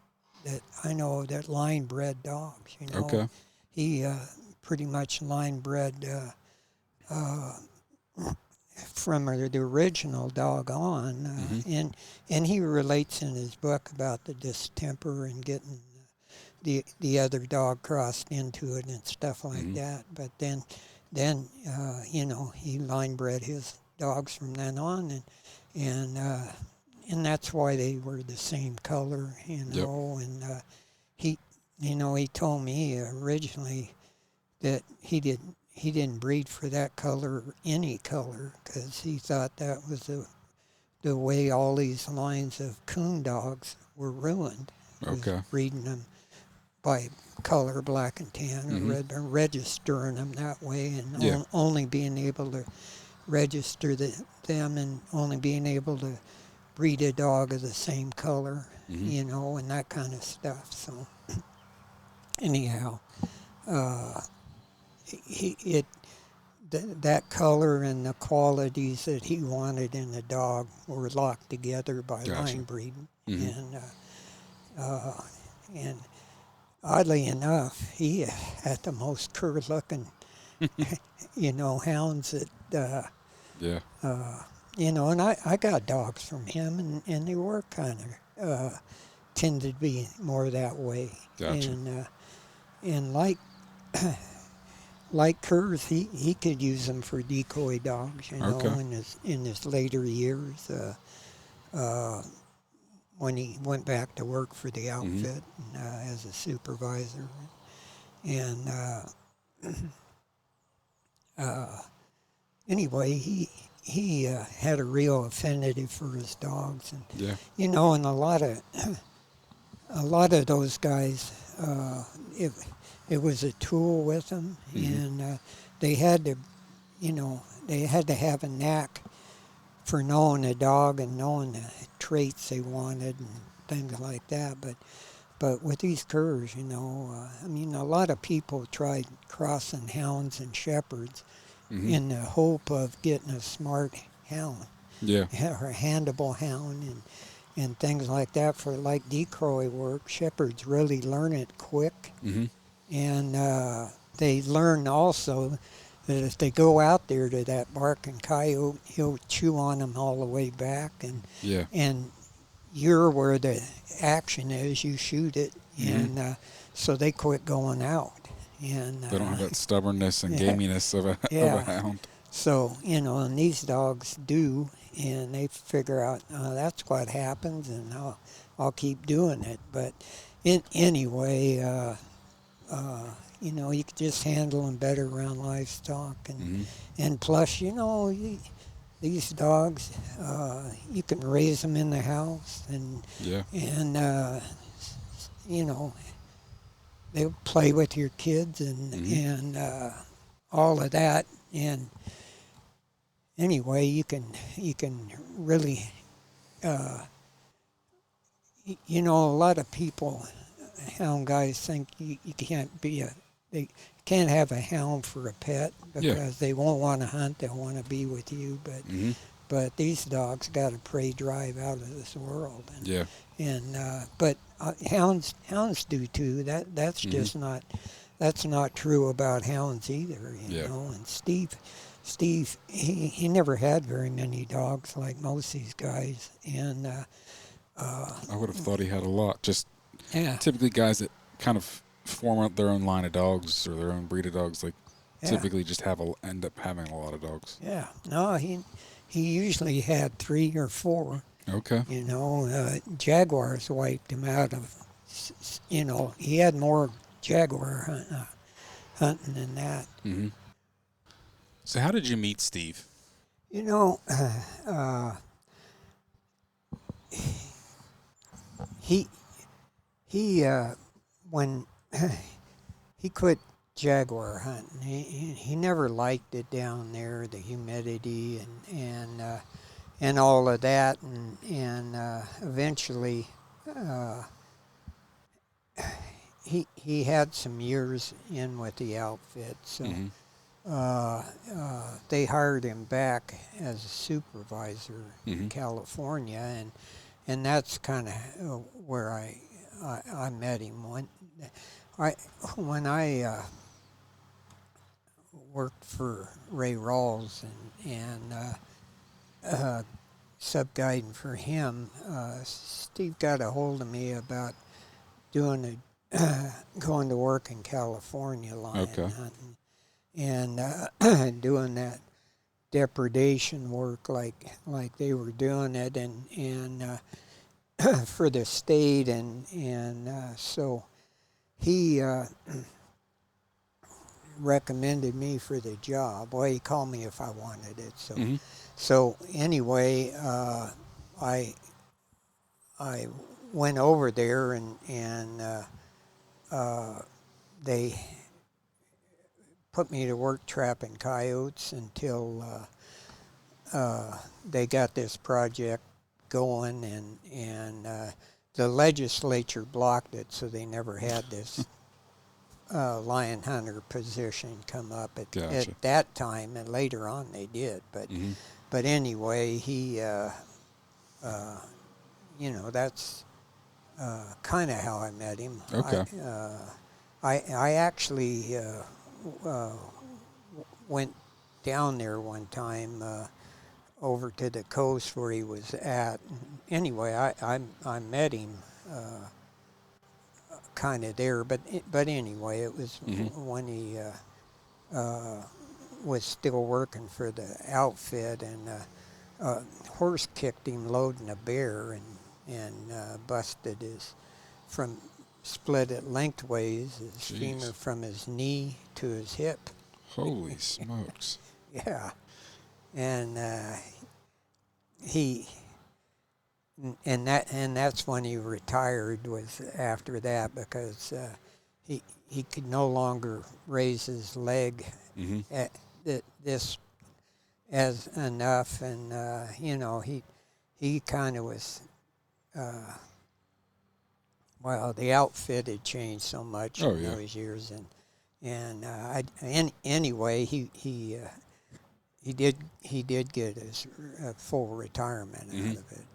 that I know that line bred dogs. You know, Okay. he pretty much line bred from the original dog on, and he relates in his book about the distemper and getting the other dog crossed into it and stuff like that. But then you know, he line bred his dogs from then on, and that's why they were the same color, you know. And he, you know, he told me originally that he didn't breed for that color or any color because he thought that was the way all these lines of coon dogs were ruined. Was Okay. breeding them by color, black and tan, or red, or registering them that way, and only being able to register them and only being able to breed a dog of the same color, you know, and that kind of stuff. So anyhow, that color and the qualities that he wanted in the dog were locked together by line breeding, and oddly enough, he had the most cur-looking, you know, hounds that, you know, and I got dogs from him, and they were kind of tended to be more that way. Gotcha. And like curs, he could use them for decoy dogs, you know, in his later years. When he went back to work for the outfit as a supervisor. And anyway, he had a real affinity for his dogs. And, you know, and a lot of those guys, it was a tool with them, and they had to, you know, they had to have a knack for knowing a dog and knowing the traits they wanted and things like that. But with these curs, you know, I mean, a lot of people tried crossing hounds and shepherds in the hope of getting a smart hound, or a handable hound, and things like that for like decoy work. Shepherds really learn it quick, and they learn also that if they go out there to that barking coyote, he'll chew on them all the way back, and you're where the action is, you shoot it, and so they quit going out. And they don't have that stubbornness and gaminess of a hound. So, you know, and these dogs do, and they figure out that's what happens, and I'll keep doing it. But anyway, you know, you can just handle them better around livestock, and plus, you know, these dogs, you can raise them in the house, and you know, they'll play with your kids and all of that. And anyway, you can really, you know, a lot of people, hound guys, think you can't they can't have a hound for a pet because they won't want to hunt, they'll want to be with you, but these dogs got a prey drive out of this world, but hounds do too. That's just not true about hounds either, you know. And Steve, he never had very many dogs like most of these guys, and I would have thought he had a lot. Just typically guys that kind of form out their own line of dogs or their own breed of dogs, like typically just end up having a lot of dogs. Yeah, no, he usually had 3 or 4. Okay. You know, jaguars wiped him out of. You know, he had more jaguar hunting than that. So how did you meet Steve? You know, he when he quit jaguar hunting, he never liked it down there, the humidity and all of that, and eventually he had some years in with the outfit, so they hired him back as a supervisor in Mm-hmm. California, and that's kind of where I met him. I when I worked for Ray Rawls and sub-guiding for him, Steve got a hold of me about doing going to work in California lion Okay. hunting and doing that depredation work like they were doing it and for the state and so he recommended me for the job. Well, he called me if I wanted it. Mm-hmm. So anyway, I went over there and they put me to work trapping coyotes until they got this project going and the legislature blocked it, so they never had this lion hunter position come up at Gotcha. that time, and later on they did. Mm-hmm. But anyway, he that's kind of how I met him. Okay. I actually went down there one time over to the coast where he was at. Anyway, I met him kind of there, but anyway, it was Mm-hmm. when he was still working for the outfit, and horse kicked him loading a bear and busted his from split it lengthways, his femur Jeez. from his knee to his hip. Holy smokes. Yeah, and he and that's when he retired, was after that, because he could no longer raise his leg Mm-hmm. at this as enough, and he kind of was. Well, the outfit had changed so much Oh, in yeah. those years, anyway, he did get his full retirement Mm-hmm. out of it,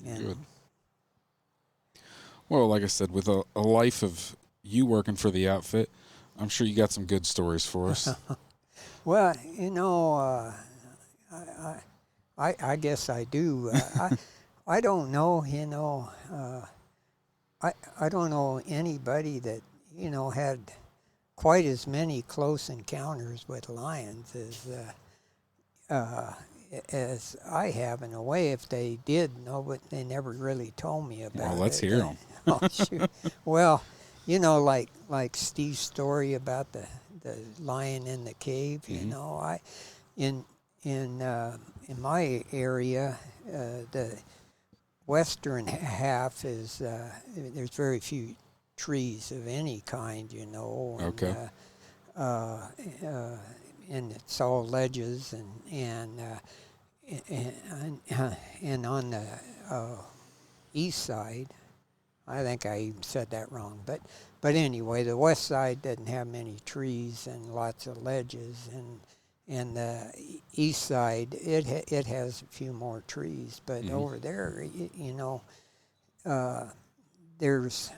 and Good. Well, like I said, with a life of you working for the outfit, I'm sure you got some good stories for us. well, I guess I do. I don't know, I don't know anybody that had quite as many close encounters with lions as I have, in a way. If they did know, but they never really told me about Well, let's it. hear them. Oh, shoot. Well, like Steve's story about the lion in the cave. Mhm. I in in my area, the western half is there's very few trees of any kind, and Okay. and it's all ledges and on the east side, I think I even said that wrong, but anyway, the west side doesn't have many trees and lots of ledges, and the east side it has a few more trees, but Mhm. over there, there's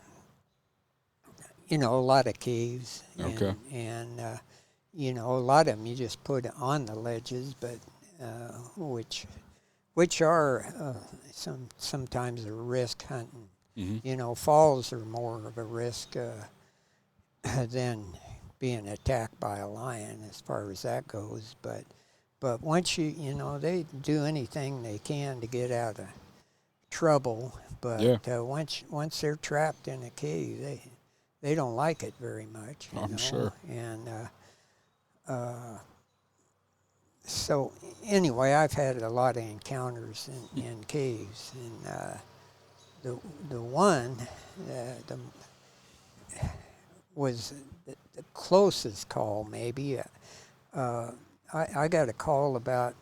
a lot of caves, Okay. and a lot of them you just put on the ledges, but which are sometimes a risk hunting. Mhm. Falls are more of a risk than being attacked by a lion as far as that goes. But once they do anything they can to get out of trouble. But Yeah. once they're trapped in a cave, they don't like it very much. I'm sure. And so anyway, I've had a lot of encounters in caves, and the one the was the closest call maybe. I got a call about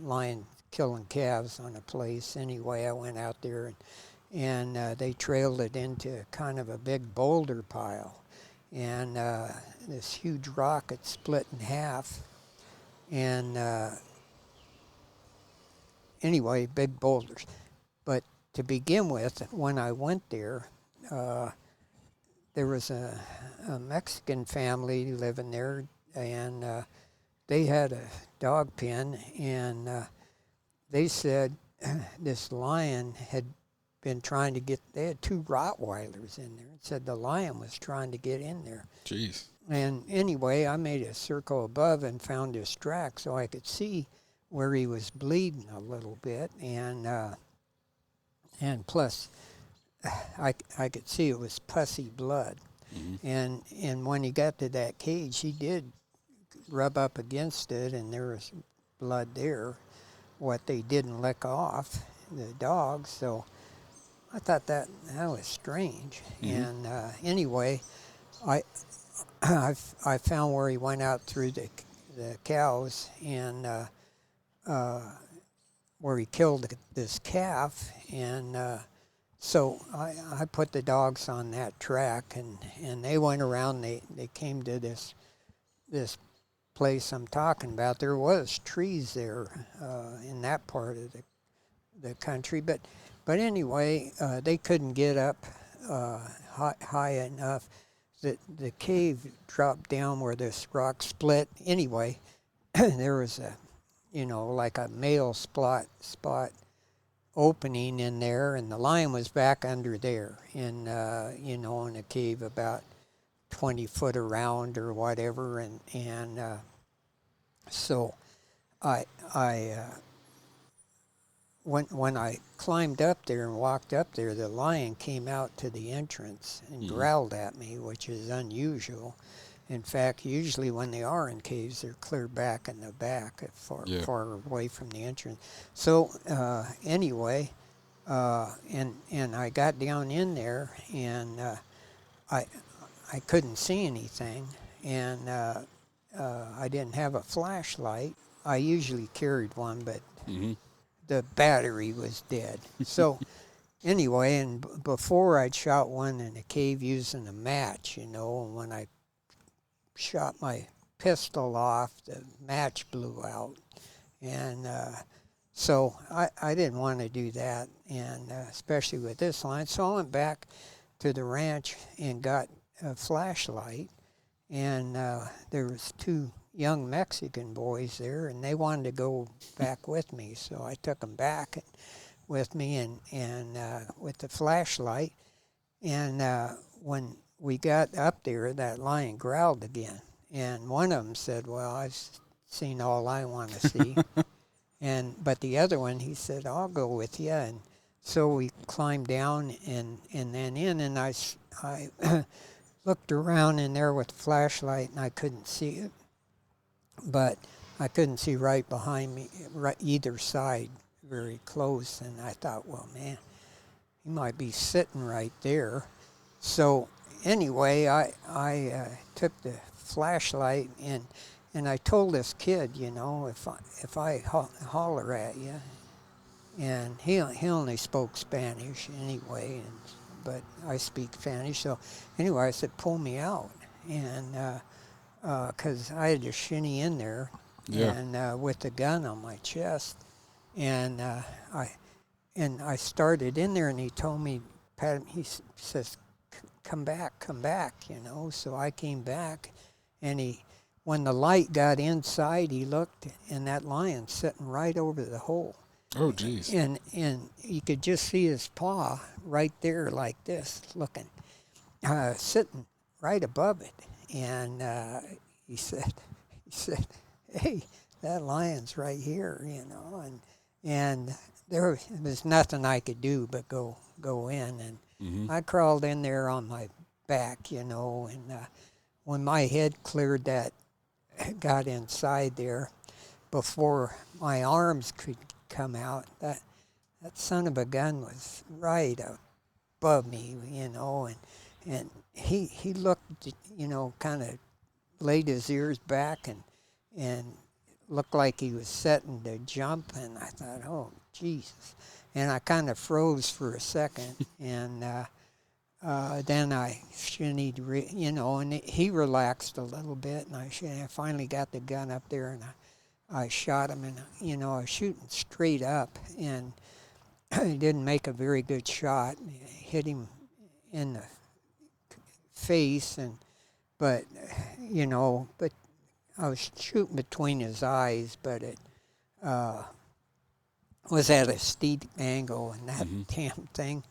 lion killing calves on a place. Anyway, I went out there and they trailed it into kind of a big boulder pile. and this huge rock had split in half. And anyway, big boulders. But to begin with, when I went there was a Mexican family living there, and they had a dog pen, and they said this lion had been trying to get, they had 2 Rottweilers in there, and said the lion was trying to get in there. Jeez. And anyway, I made a circle above and found his track so I could see where he was bleeding a little bit, and plus I could see it was pussy blood. And when he got to that cage, he did rub up against it, and there was blood there, what they didn't lick off, the dogs. So I thought that was strange. And anyway, I found where he went out through the cows, and where he killed this calf, and so I put the dogs on that track, and they went around. They came to this place I'm talking about. There was trees there in that part of the country, but anyway, they couldn't get up high enough. The cave dropped down where this rock split. Anyway, there was a, like a male spot opening in there, and the lion was back under there in in a cave about 20 foot around or whatever, and so I when I climbed up there and walked up there, the lion came out to the entrance and growled at me, which is unusual. In fact, usually when they are in caves, they're clear back in the back, far away from the entrance. So anyway, and I got down in there, and I couldn't see anything, and I didn't have a flashlight. I usually carried one, but the battery was dead. So anyway, and before I'd shot one in a cave using a match, and when I shot my pistol off, the match blew out, and so I didn't want to do that, and especially with this line. So I went back to the ranch and got a flashlight, and there was 2 young Mexican boys there, and they wanted to go back with me, so I took them back with me and with the flashlight, and when we got up there, that lion growled again, and one of them said, "Well, I've seen all I want to see." But the other one, he said, "I'll go with you." And so we climbed down and then in, and I looked around in there with the flashlight, and I couldn't see it, but I couldn't see right behind me, either side, very close, and I thought, well, man, he might be sitting right there. So anyway, I took the flashlight, and I told this kid, if I holler at you, and he only spoke Spanish anyway, but I speak Spanish. So anyway, I said, pull me out, and because I had to shinny in there, and with the gun on my chest, and I started in there, and he told me, he says, come back, So I came back, and when the light got inside, he looked, and that lion sitting right over the hole. Oh, geez. And you could just see his paw right there like this, looking, sitting right above it. And he said, hey, that lion's right here, and there was nothing I could do but go in. And I crawled in there on my back, and when my head cleared that, got inside there, before my arms could come out, that son of a gun was right above me, and he looked, kind of laid his ears back and looked like he was setting to jump, and I thought, oh, Jesus. And I kind of froze for a second, and then I shinnied, and he relaxed a little bit, and I finally got the gun up there, and I shot him, and I was shooting straight up, and I didn't make a very good shot. I hit him in the face, but I was shooting between his eyes, but it was at a steep angle, and that damn thing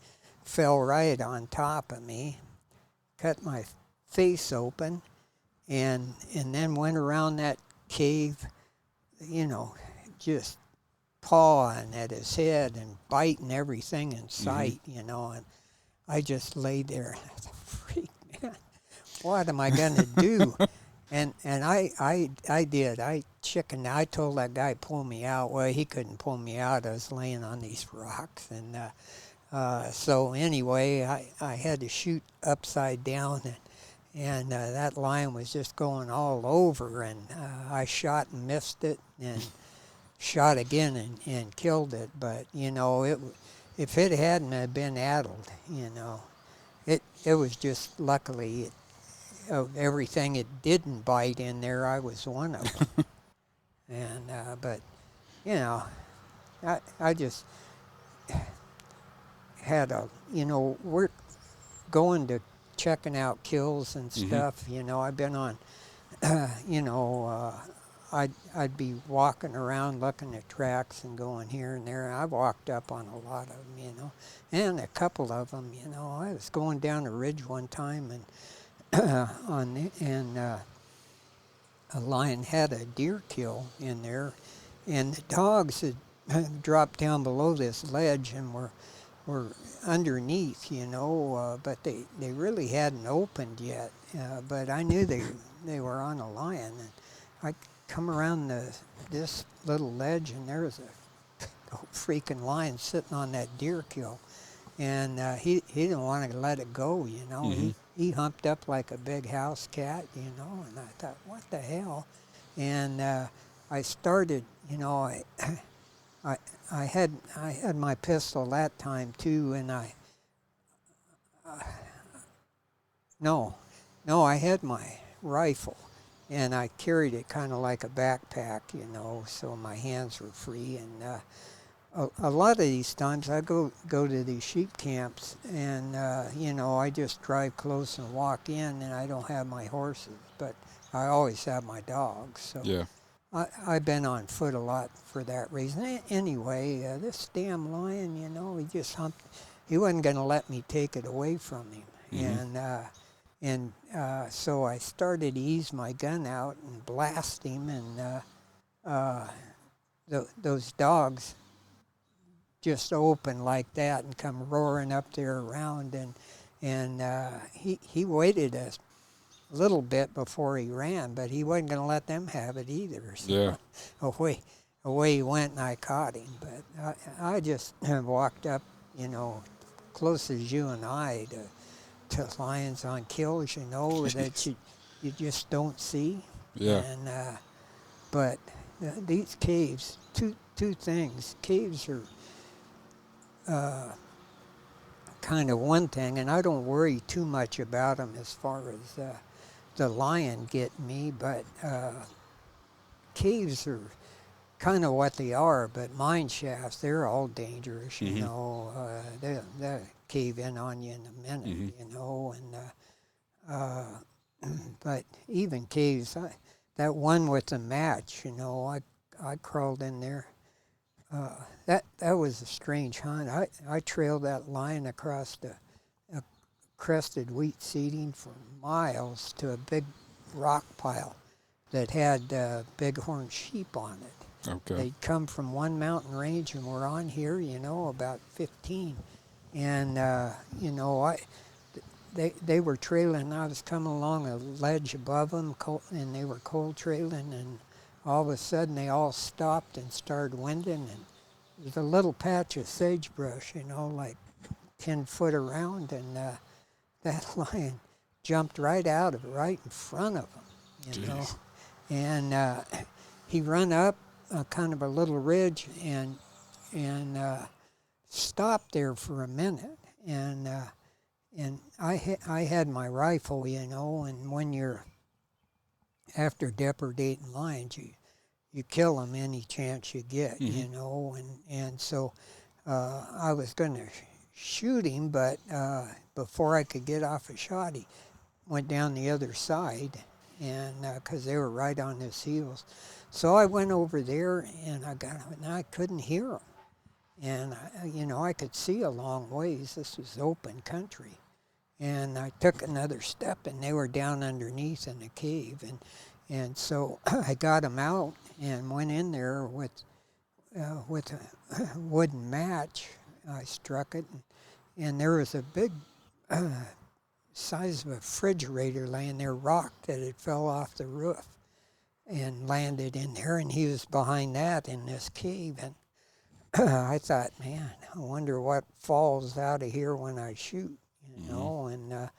fell right on top of me, cut my face open, and then went around that cave, just pawing at his head and biting everything in sight, and I just laid there, and I thought, freak, man, what am I going to do? And I did. I chickened. I told that guy pull me out. Well, he couldn't pull me out. I was laying on these rocks, and so anyway, I had to shoot upside down, and that lion was just going all over, and I shot and missed it, and shot again and killed it. But if it hadn't have been addled, it was just luckily of everything it didn't bite in there, I was one of them. And but I just had we're going to checking out kills and stuff. I've been on, I'd be walking around looking at tracks and going here and there. I've walked up on a lot of them, and a couple of them, I was going down a ridge one time, and a lion had a deer kill in there, and the dogs had dropped down below this ledge and were underneath, but they really hadn't opened yet. But I knew they were on a lion, and I come around this little ledge, and there was a freaking lion sitting on that deer kill, and he didn't want to let it go, He humped up like a big house cat, and I thought, what the hell? And I started, I had my pistol that time too, and I had my rifle, and I carried it kind of like a backpack, so my hands were free. And a lot of these times I go to these sheep camps, and I just drive close and walk in, and I don't have my horses, but I always have my dogs. So yeah. I've been on foot a lot for that reason. Anyway, this damn lion, he just humped. He wasn't going to let me take it away from him, and so I started to ease my gun out and blast him, and those dogs just open like that and come roaring up there around, and he waited a little bit before he ran, but he wasn't going to let them have it either. So yeah. away he went, and I caught him. But I just walked up, close as you and I to lions on kills, that you just don't see. Yeah. And but these caves, two things. Caves are kind of one thing, and I don't worry too much about them as far as the lion getting me, but caves are kind of what they are, but mine shafts, they're all dangerous, they'll cave in on you in a minute, and but even caves, that one with the match, I crawled in there. That was a strange hunt. I trailed that lion across a crested wheat seeding for miles to a big rock pile that had bighorn sheep on it. Okay. They'd come from one mountain range and were on here, about 15. And, they were trailing. I was coming along a ledge above them, and they were cold trailing, and all of a sudden they all stopped and started winding, and there's a little patch of sagebrush, like 10 foot around, and that lion jumped right out of it, right in front of him, And he run up kind of a little ridge and stopped there for a minute, and I had my rifle, and when you're after depredating lions, you kill them any chance you get, and so I was going to shoot him, but before I could get off a shot, he went down the other side, and because they were right on his heels. So I went over there, and I couldn't hear him. And, I could see a long ways. This was open country. And I took another step, and they were down underneath in a cave. And so I got them out and went in there with a wooden match. I struck it, and there was a big size of a refrigerator laying there, rock that had fell off the roof and landed in there, and he was behind that in this cave. And I thought, man, I wonder what falls out of here when I shoot, And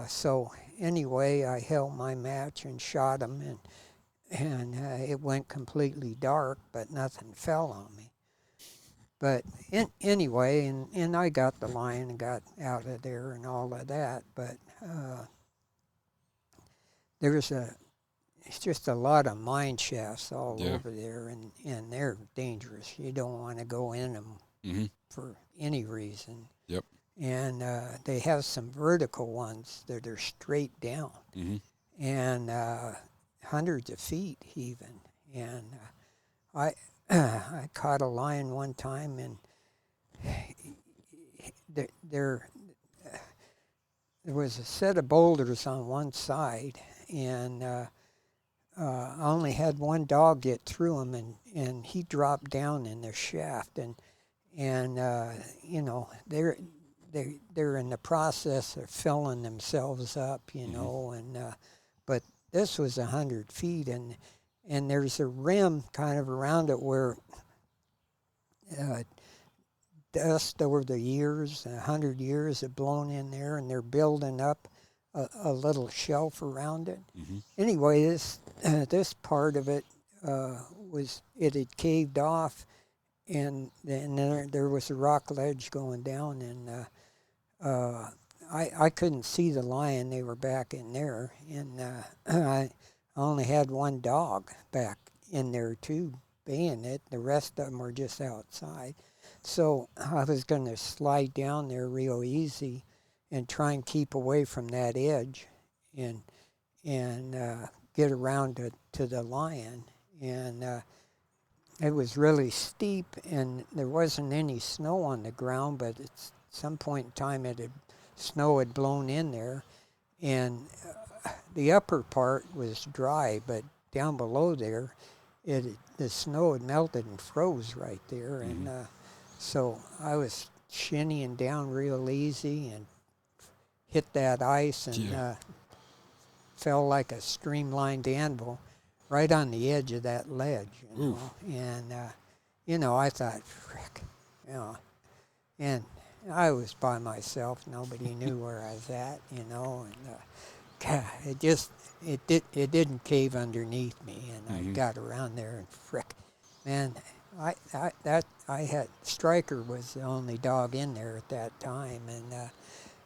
so anyway, I held my match and shot him, and it went completely dark, but nothing fell on me. But anyway, and I got the lion and got out of there and all of that. But it's just a lot of mine shafts all over there, and they're dangerous. You don't want to go in them for any reason. Yep. And they have some vertical ones that are straight down, and hundreds of feet even. And I caught a lion one time, and there was a set of boulders on one side, and I only had one dog get through them, and he dropped down in the shaft, and they're in the process of filling themselves up, and but this was 100 feet, and there's a rim kind of around it where dust over the years, 100 years, have blown in there, and they're building up a little shelf around it. Anyway, this part of it it had caved off, and then there was a rock ledge going down, and I couldn't see the lion. They were back in there, and I only had one dog back in there too, baying it. The rest of them were just outside. So I was going to slide down there real easy and try and keep away from that edge and get around to the lion. And it was really steep, and there wasn't any snow on the ground, but at some point in time snow had blown in there, and the upper part was dry, but down below there, the snow had melted and froze right there, and so I was shinnying down real easy and hit that ice and fell like a streamlined anvil right on the edge of that ledge, and I thought, frick, and I was by myself. Nobody knew where I was at, and God, it didn't cave underneath me, and I got around there, and frick, man, I had Stryker was the only dog in there at that time, and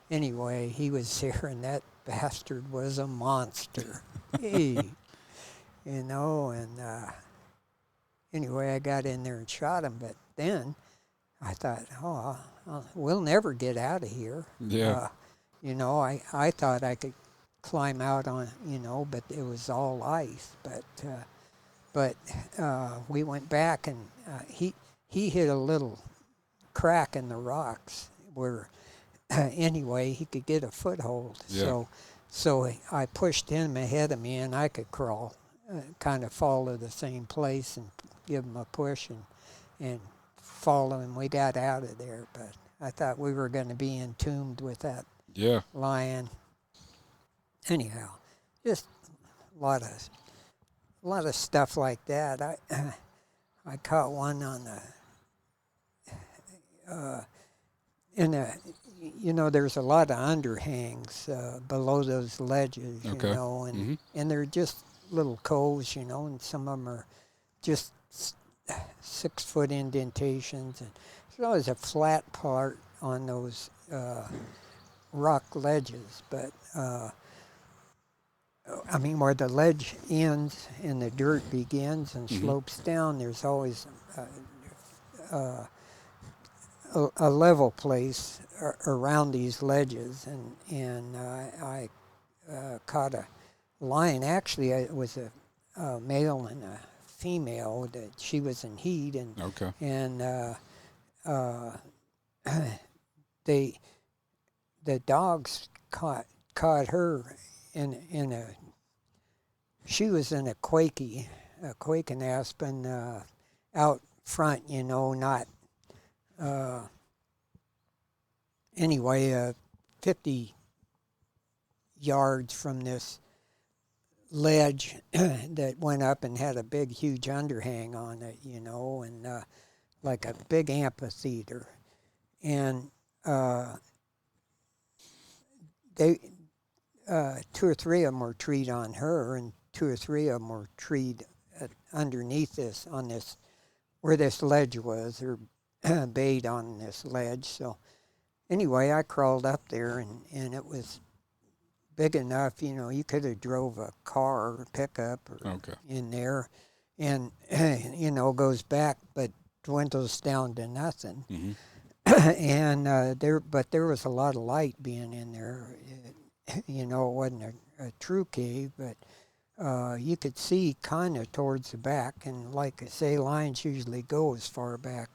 anyway, he was there, and that bastard was a monster. Hey. And anyway, I got in there and shot him, but then I thought, we'll never get out of here. Yeah. I thought I could climb out on, but it was all ice. But we went back, and he hit a little crack in the rocks where, anyway, he could get a foothold. Yeah. So I pushed him ahead of me, and I could crawl. Kind of fall to the same place and give him a push and follow him. We got out of there, but I thought we were going to be entombed with that lion. Anyhow, just a lot of stuff like that. I caught one on there's a lot of underhangs below those ledges, and they're just little coves, and some of them are just 6-foot indentations, and so there's a flat part on those rock ledges, but I mean, where the ledge ends and the dirt begins and slopes down, there's always a level place around these ledges, and I caught a lion. Actually, it was a male and a female. That she was in heat, and the dogs caught her in a. She was in a quaking aspen out front, not. Anyway, 50 yards from this ledge that went up and had a big, huge underhang on it, and like a big amphitheater. And they, 2 or 3 of them were treed on her, and 2 or 3 of them were treed underneath this, on this, where this ledge was, or bayed on this ledge. So anyway, I crawled up there, and it was big enough, you could have drove a car or pickup in there, and goes back, but dwindles down to nothing. And there was a lot of light being in there. It wasn't a true cave, but you could see kind of towards the back, and like I say, lions usually go as far back.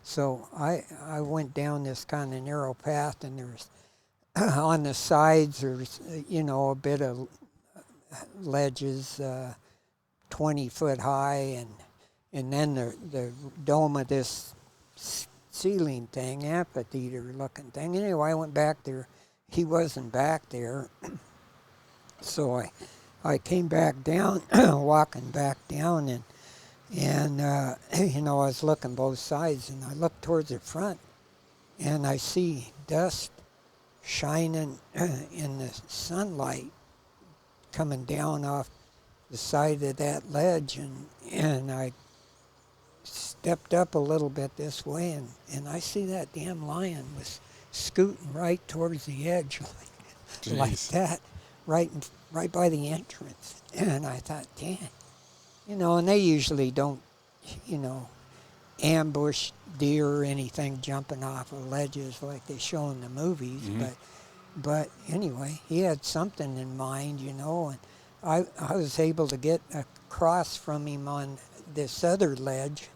So I went down this kind of narrow path, and there's on the sides there's a bit of ledges 20 foot high, and then the dome of this ceiling thing, amphitheater looking thing. Anyway, I went back there. He wasn't back there, so I came back down, walking back down, and I was looking both sides, and I looked towards the front, and I see dust shining in the sunlight coming down off the side of that ledge, and I stepped up a little bit this way, and I see that damn lion was scooting right towards the edge, like that, right by the entrance. And I thought, damn, and they usually don't, ambush deer or anything jumping off of ledges like they show in the movies. But anyway, he had something in mind, and I was able to get across from him on this other ledge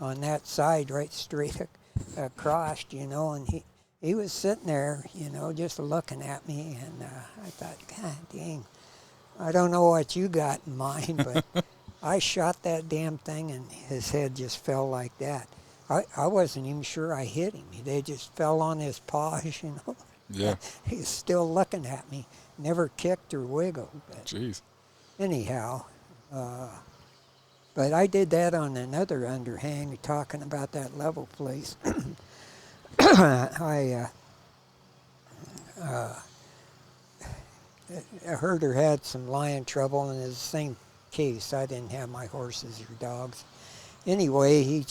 on that side, right straight across, and he was sitting there, just looking at me, and I thought, God dang, I don't know what you got in mind, but I shot that damn thing, and his head just fell like that. I wasn't even sure I hit him. They just fell on his paws, Yeah. He's still looking at me, never kicked or wiggled. But Jeez. Anyhow, but I did that on another underhang, talking about that level place. A herder had some lion trouble, and in the same case, I didn't have my horses or dogs. Anyway, he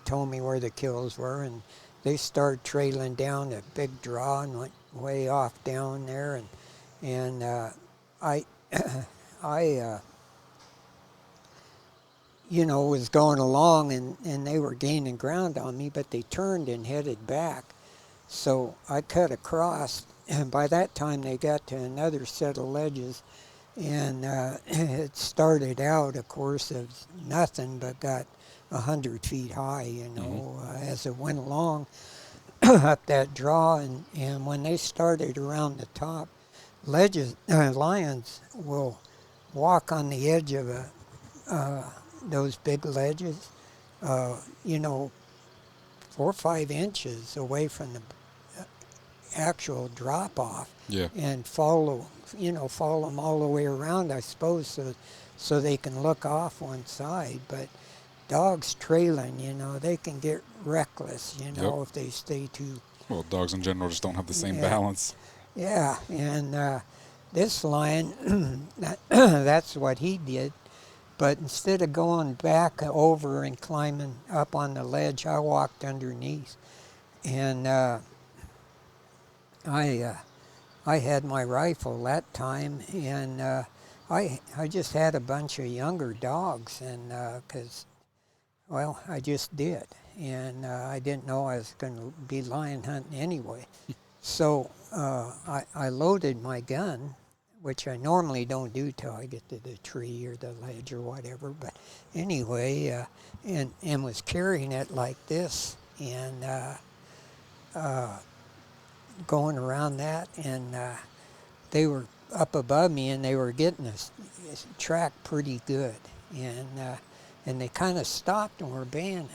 told me where the kills were, and they started trailing down a big draw and went way off down there, and I was going along, and they were gaining ground on me, but they turned and headed back. So I cut across, and by that time they got to another set of ledges, and it started out, of course, as nothing, but got 100 feet high, as it went along up that draw, and when they started around the top, lions will walk on the edge of those big ledges, 4 or 5 inches away from the actual drop off, and follow them all the way around, I suppose, so they can look off one side. But dogs trailing, they can get reckless, if they stay too. Well, dogs in general just don't have the same balance. Yeah, and this lion, that's what he did. But instead of going back over and climbing up on the ledge, I walked underneath. And I I had my rifle that time, and I just had a bunch of younger dogs, and because well, I just did, and I didn't know I was going to be lion hunting anyway. So I loaded my gun, which I normally don't do till I get to the tree or the ledge or whatever. But anyway, and was carrying it like this, and going around that, and they were up above me, and they were getting a track pretty good, and they kind of stopped and were baying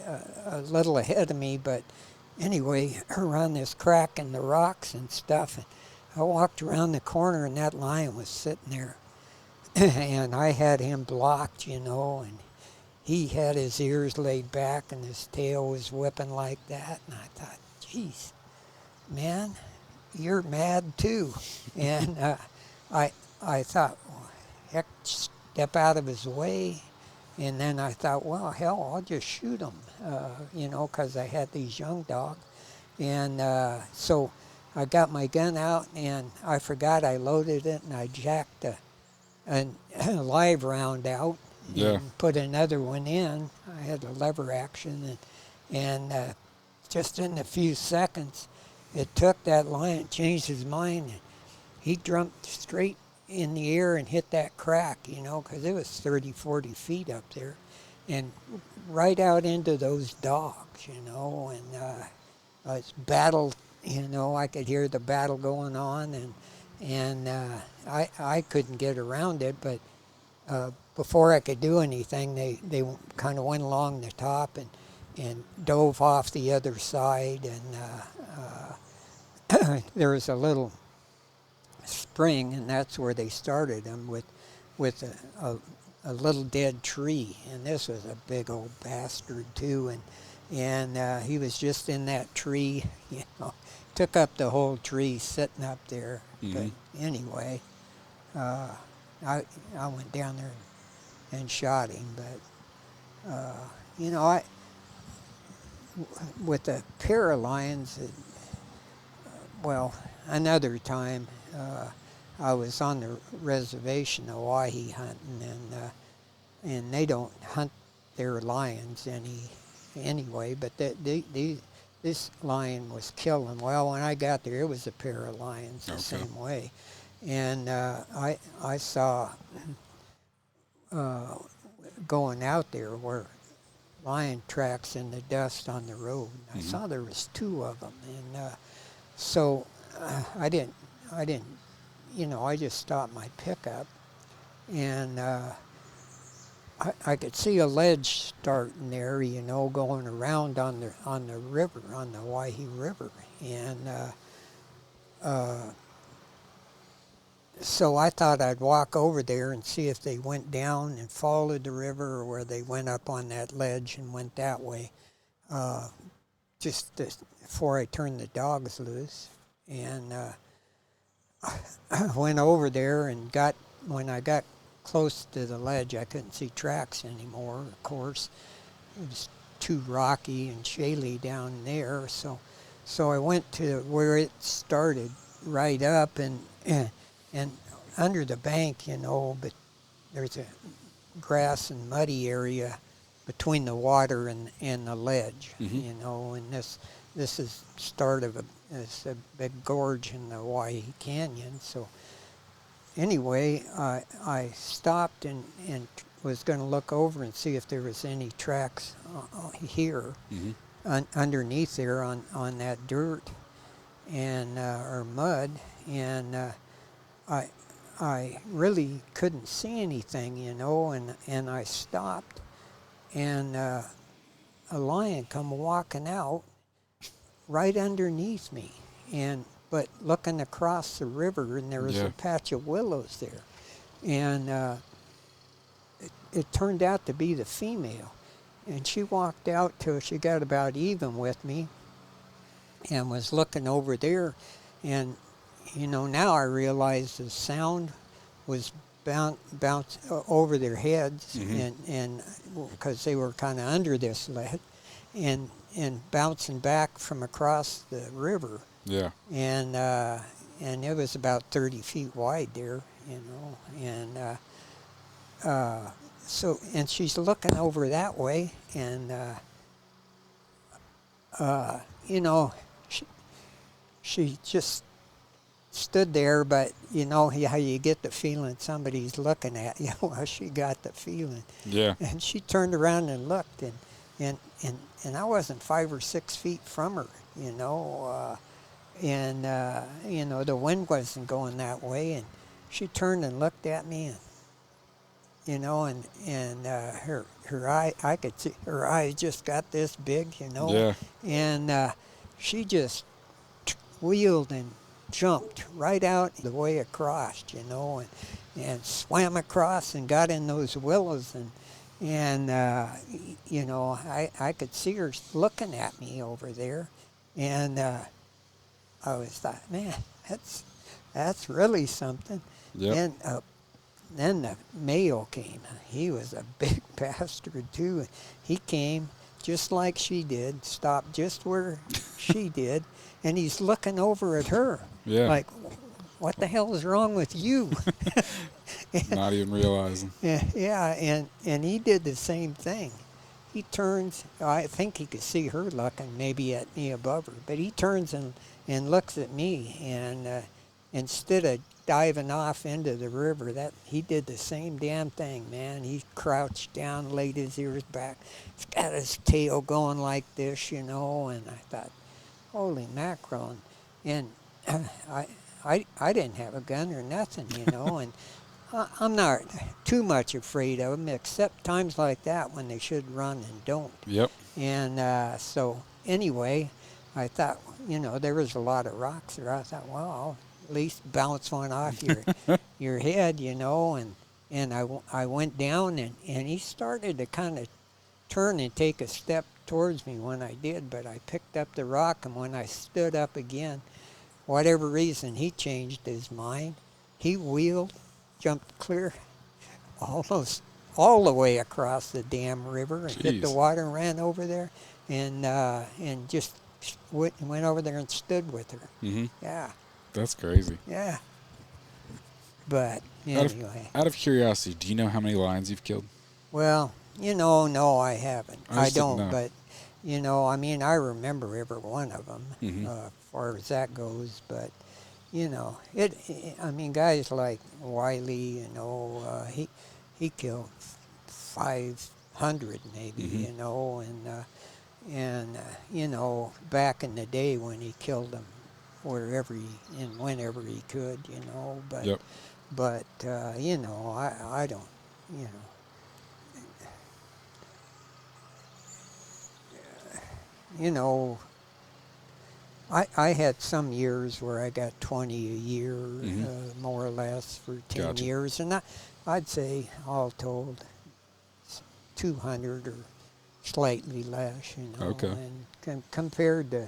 a little ahead of me, but anyway, around this crack in the rocks and stuff, and I walked around the corner, and that lion was sitting there, and I had him blocked, you know, and he had his ears laid back, and his tail was whipping like that, and I thought, geez, man, you're mad too. And I thought, well, heck, step out of his way. And then I thought, well, hell, I'll just shoot him, you know, because I had these young dogs. And so I got my gun out, and I forgot I loaded it, and I jacked a live round out and put another one in. I had a lever action, and just in a few seconds, it took that lion, changed his mind, and he jumped straight in the air and hit that crack, you know, because it was 30, 40 feet up there, and right out into those dogs, you know, and it's battle, you know, I could hear the battle going on, and I couldn't get around it, but before I could do anything, they kind of went along the top and dove off the other side, and there was a little spring, and that's where they started them with a little dead tree, and this was a big old bastard too, and he was just in that tree, you know, took up the whole tree sitting up there. But anyway, I went down there and shot him, but you know, with the pair of lions, well, another time, I was on the reservation of Wahi hunting, and they don't hunt their lions anyway, but this lion was killing. Well, when I got there, it was a pair of lions the same way, and I saw going out there where lion tracks in the dust on the road. I saw there was two of them, and so I didn't, you know, I just stopped my pickup, and I could see a ledge starting there, you know, going around on the river, on the Wahi River, and so I thought I'd walk over there and see if they went down and followed the river, or where they went up on that ledge and went that way, just before I turned the dogs loose. And I went over there and when I got close to the ledge, I couldn't see tracks anymore, of course. It was too rocky and shaly down there, so I went to where it started, right up, and under the bank, you know, but there's a grass and muddy area between the water and the ledge, you know, and this is start of a big gorge in the Wahi Canyon. So anyway, I stopped and was going to look over and see if there was any tracks here underneath there on that dirt and or mud, and I really couldn't see anything, you know, and I stopped, and a lion come walking out right underneath me, but looking across the river, and there was a patch of willows there, and it turned out to be the female, and she walked out till she got about even with me, and was looking over there, and you know, now I realize the sound was bounce over their heads, and because they were kind of under this ledge, and bouncing back from across the river. Yeah. And it was about 30 feet wide there, you know, and so, and she's looking over that way, and you know, she just stood there, but you know how you get the feeling somebody's looking at you. Well, she got the feeling. Yeah. And she turned around and looked, and I wasn't 5 or 6 feet from her, you know, and you know, the wind wasn't going that way, and she turned and looked at me, and you know, and her eye, I could see her eyes just got this big, you know, Yeah. and she just wheeled and jumped right out the way across, you know, and swam across and got in those willows, and you know, I could see her looking at me over there, and I was thought, man, that's really something. Yep. And then the male came. He was a big bastard too. He came just like she did, stopped just where she did, and he's looking over at her. Yeah. Like, what the hell is wrong with you? Not even realizing. Yeah, and he did the same thing. He turns, I think he could see her looking maybe at me above her, but he turns and looks at me, and instead of diving off into the river, that he did the same damn thing, man. He crouched down, laid his ears back. He's got his tail going like this, you know, and I thought, holy mackerel. And I didn't have a gun or nothing, you know, and I'm not too much afraid of them, except times like that when they should run and don't. Yep. And so anyway, I thought, you know, there was a lot of rocks there. I thought, well, I'll at least bounce one off your head, you know, and I went down, and he started to kind of turn and take a step towards me when I did, but I picked up the rock, and when I stood up again, whatever reason, he changed his mind. He wheeled, jumped clear, almost all the way across the damn river, and hit the water and ran over there, and just went over there and stood with her. Mm-hmm. Yeah. That's crazy. Yeah. But anyway. Out of curiosity, do you know how many lions you've killed? Well, you know, no, I haven't. I don't, know. but, you know, I mean, I remember every one of them, Mm-hmm. as far as that goes, but, you know, I mean, guys like Wiley, you know, he killed 500 maybe, Mm-hmm. you know, and you know, back in the day when he killed them wherever and whenever he could, you know, but, Yep. but you know, I don't, you know, you know, I had some years where I got 20 a year, Mm-hmm. more or less, for 10 Gotcha. years. And I'd say, all told, 200 or slightly less, you know. Okay. And compared to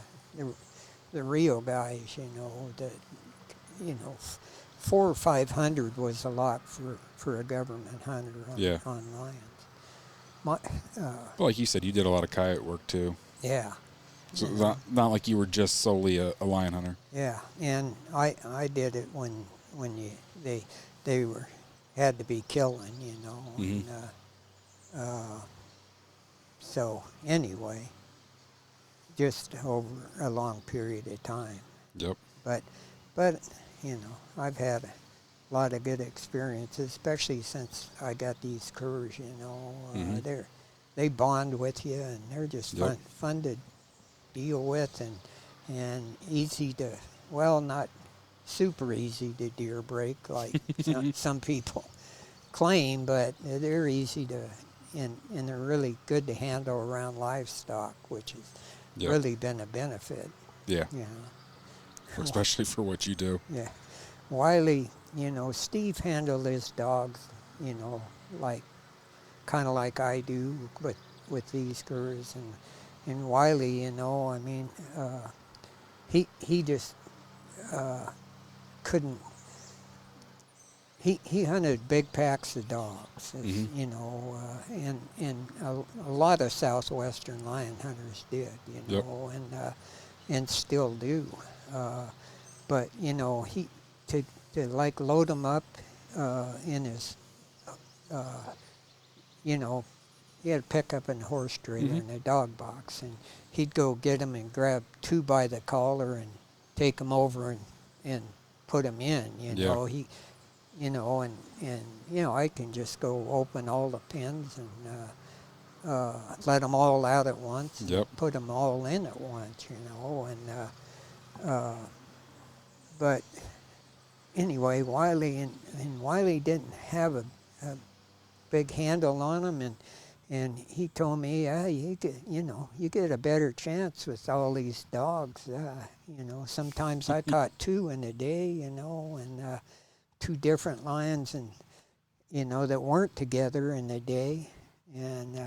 the real guys, you know, that, you know, 400 or 500 was a lot for a government hunter on lions. But like you said, you did a lot of coyote work too. Yeah. So it's not like you were just solely a lion hunter. Yeah, and I did it when they had to be killing, you know. Mm-hmm. And, so anyway, just over a long period of time. Yep. But you know, I've had a lot of good experiences, especially since I got these curs. You know, Mm-hmm. they bond with you, and they're just Yep. fun to deal with, and easy to, well, not super easy to deer break like some people claim, but they're easy to, and they're really good to handle around livestock, which has Yep. really been a benefit. Yeah. You know. Especially for what you do. Yeah. Wiley, you know, Steve handled his dogs, you know, like, kind of like I do with these curs, and Wiley, you know, I mean, he just couldn't. He hunted big packs of dogs, Mm-hmm. you know, and a lot of southwestern lion hunters did, you know, and still do. But you know, to like load them up in his, you know, he had a pickup and a horse trailer and a dog box, and he'd go get them and grab 2 by the collar and take them over and put them in. You know, he, you know, and you know, I can just go open all the pins and let them all out at once. Yep. Put them all in at once. You know, and but anyway, Wiley and Wiley didn't have a big handle on him, and he told me, you get a better chance with all these dogs. You know, sometimes I caught 2 in a day, you know, and 2 different lions, and you know, that weren't together in a day, and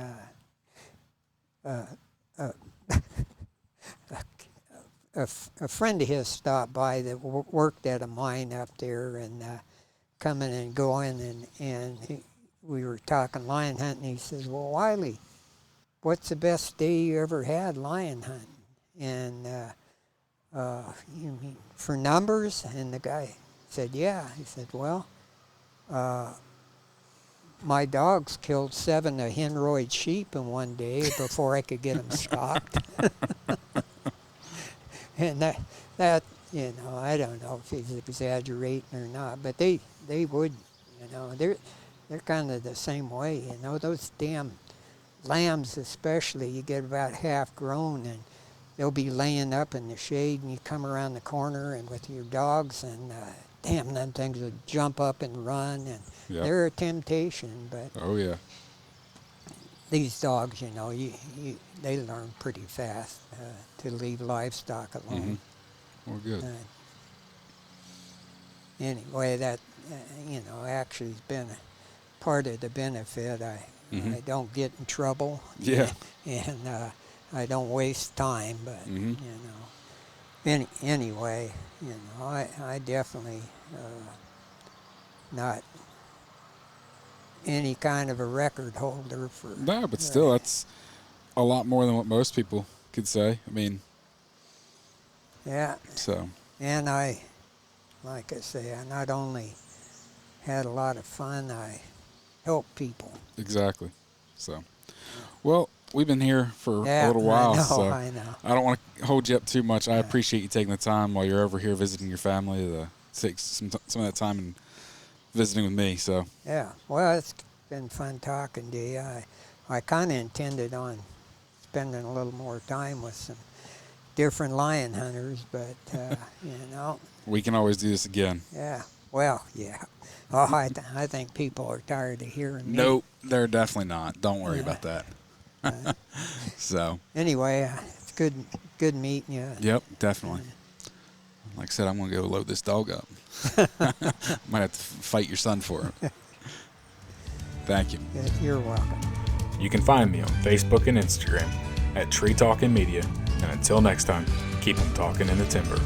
a friend of his stopped by that worked at a mine up there, and coming and going, and we were talking lion hunting. He says, "Well, Wiley, what's the best day you ever had lion hunting?" And you mean for numbers? And the guy said, "Yeah." He said, "Well, my dogs killed 7 Henroid sheep in one day before I could get them stocked." And that you know, I don't know if he's exaggerating or not, but they would, you know, they're kind of the same way, you know. Those damn lambs especially, you get about half grown and they'll be laying up in the shade, and you come around the corner and with your dogs, and damn, them things would jump up and run, and they're a temptation. But oh yeah, these dogs, you know, they learn pretty fast to leave livestock alone. Well, good. Anyway, that you know, actually has been part of the benefit. I don't get in trouble. Yeah. And I don't waste time. But you know, anyway, you know, I definitely not any kind of a record holder for. No, but still, that's a lot more than what most people could say. I mean. Yeah. So. And like I say, I not only had a lot of fun, I helped people. Exactly. So, well, we've been here for a little while, I know. I don't want to hold you up too much. I appreciate you taking the time while you're over here visiting your family to take some of that time and visiting with me. So. Yeah. Well, it's been fun talking to you. I kind of intended on spending a little more time with some different lion hunters, but you know, we can always do this again. Yeah. Well, yeah. Oh, I think people are tired of hearing me. Nope, they're definitely not. Don't worry about that. So. Anyway, it's good meeting you. Yep, definitely. Like I said, I'm gonna go load this dog up. Might have to fight your son for it. Thank you. You're welcome. You can find me on Facebook and Instagram at Tree Talking Media. And until next time, keep them talking in the timber.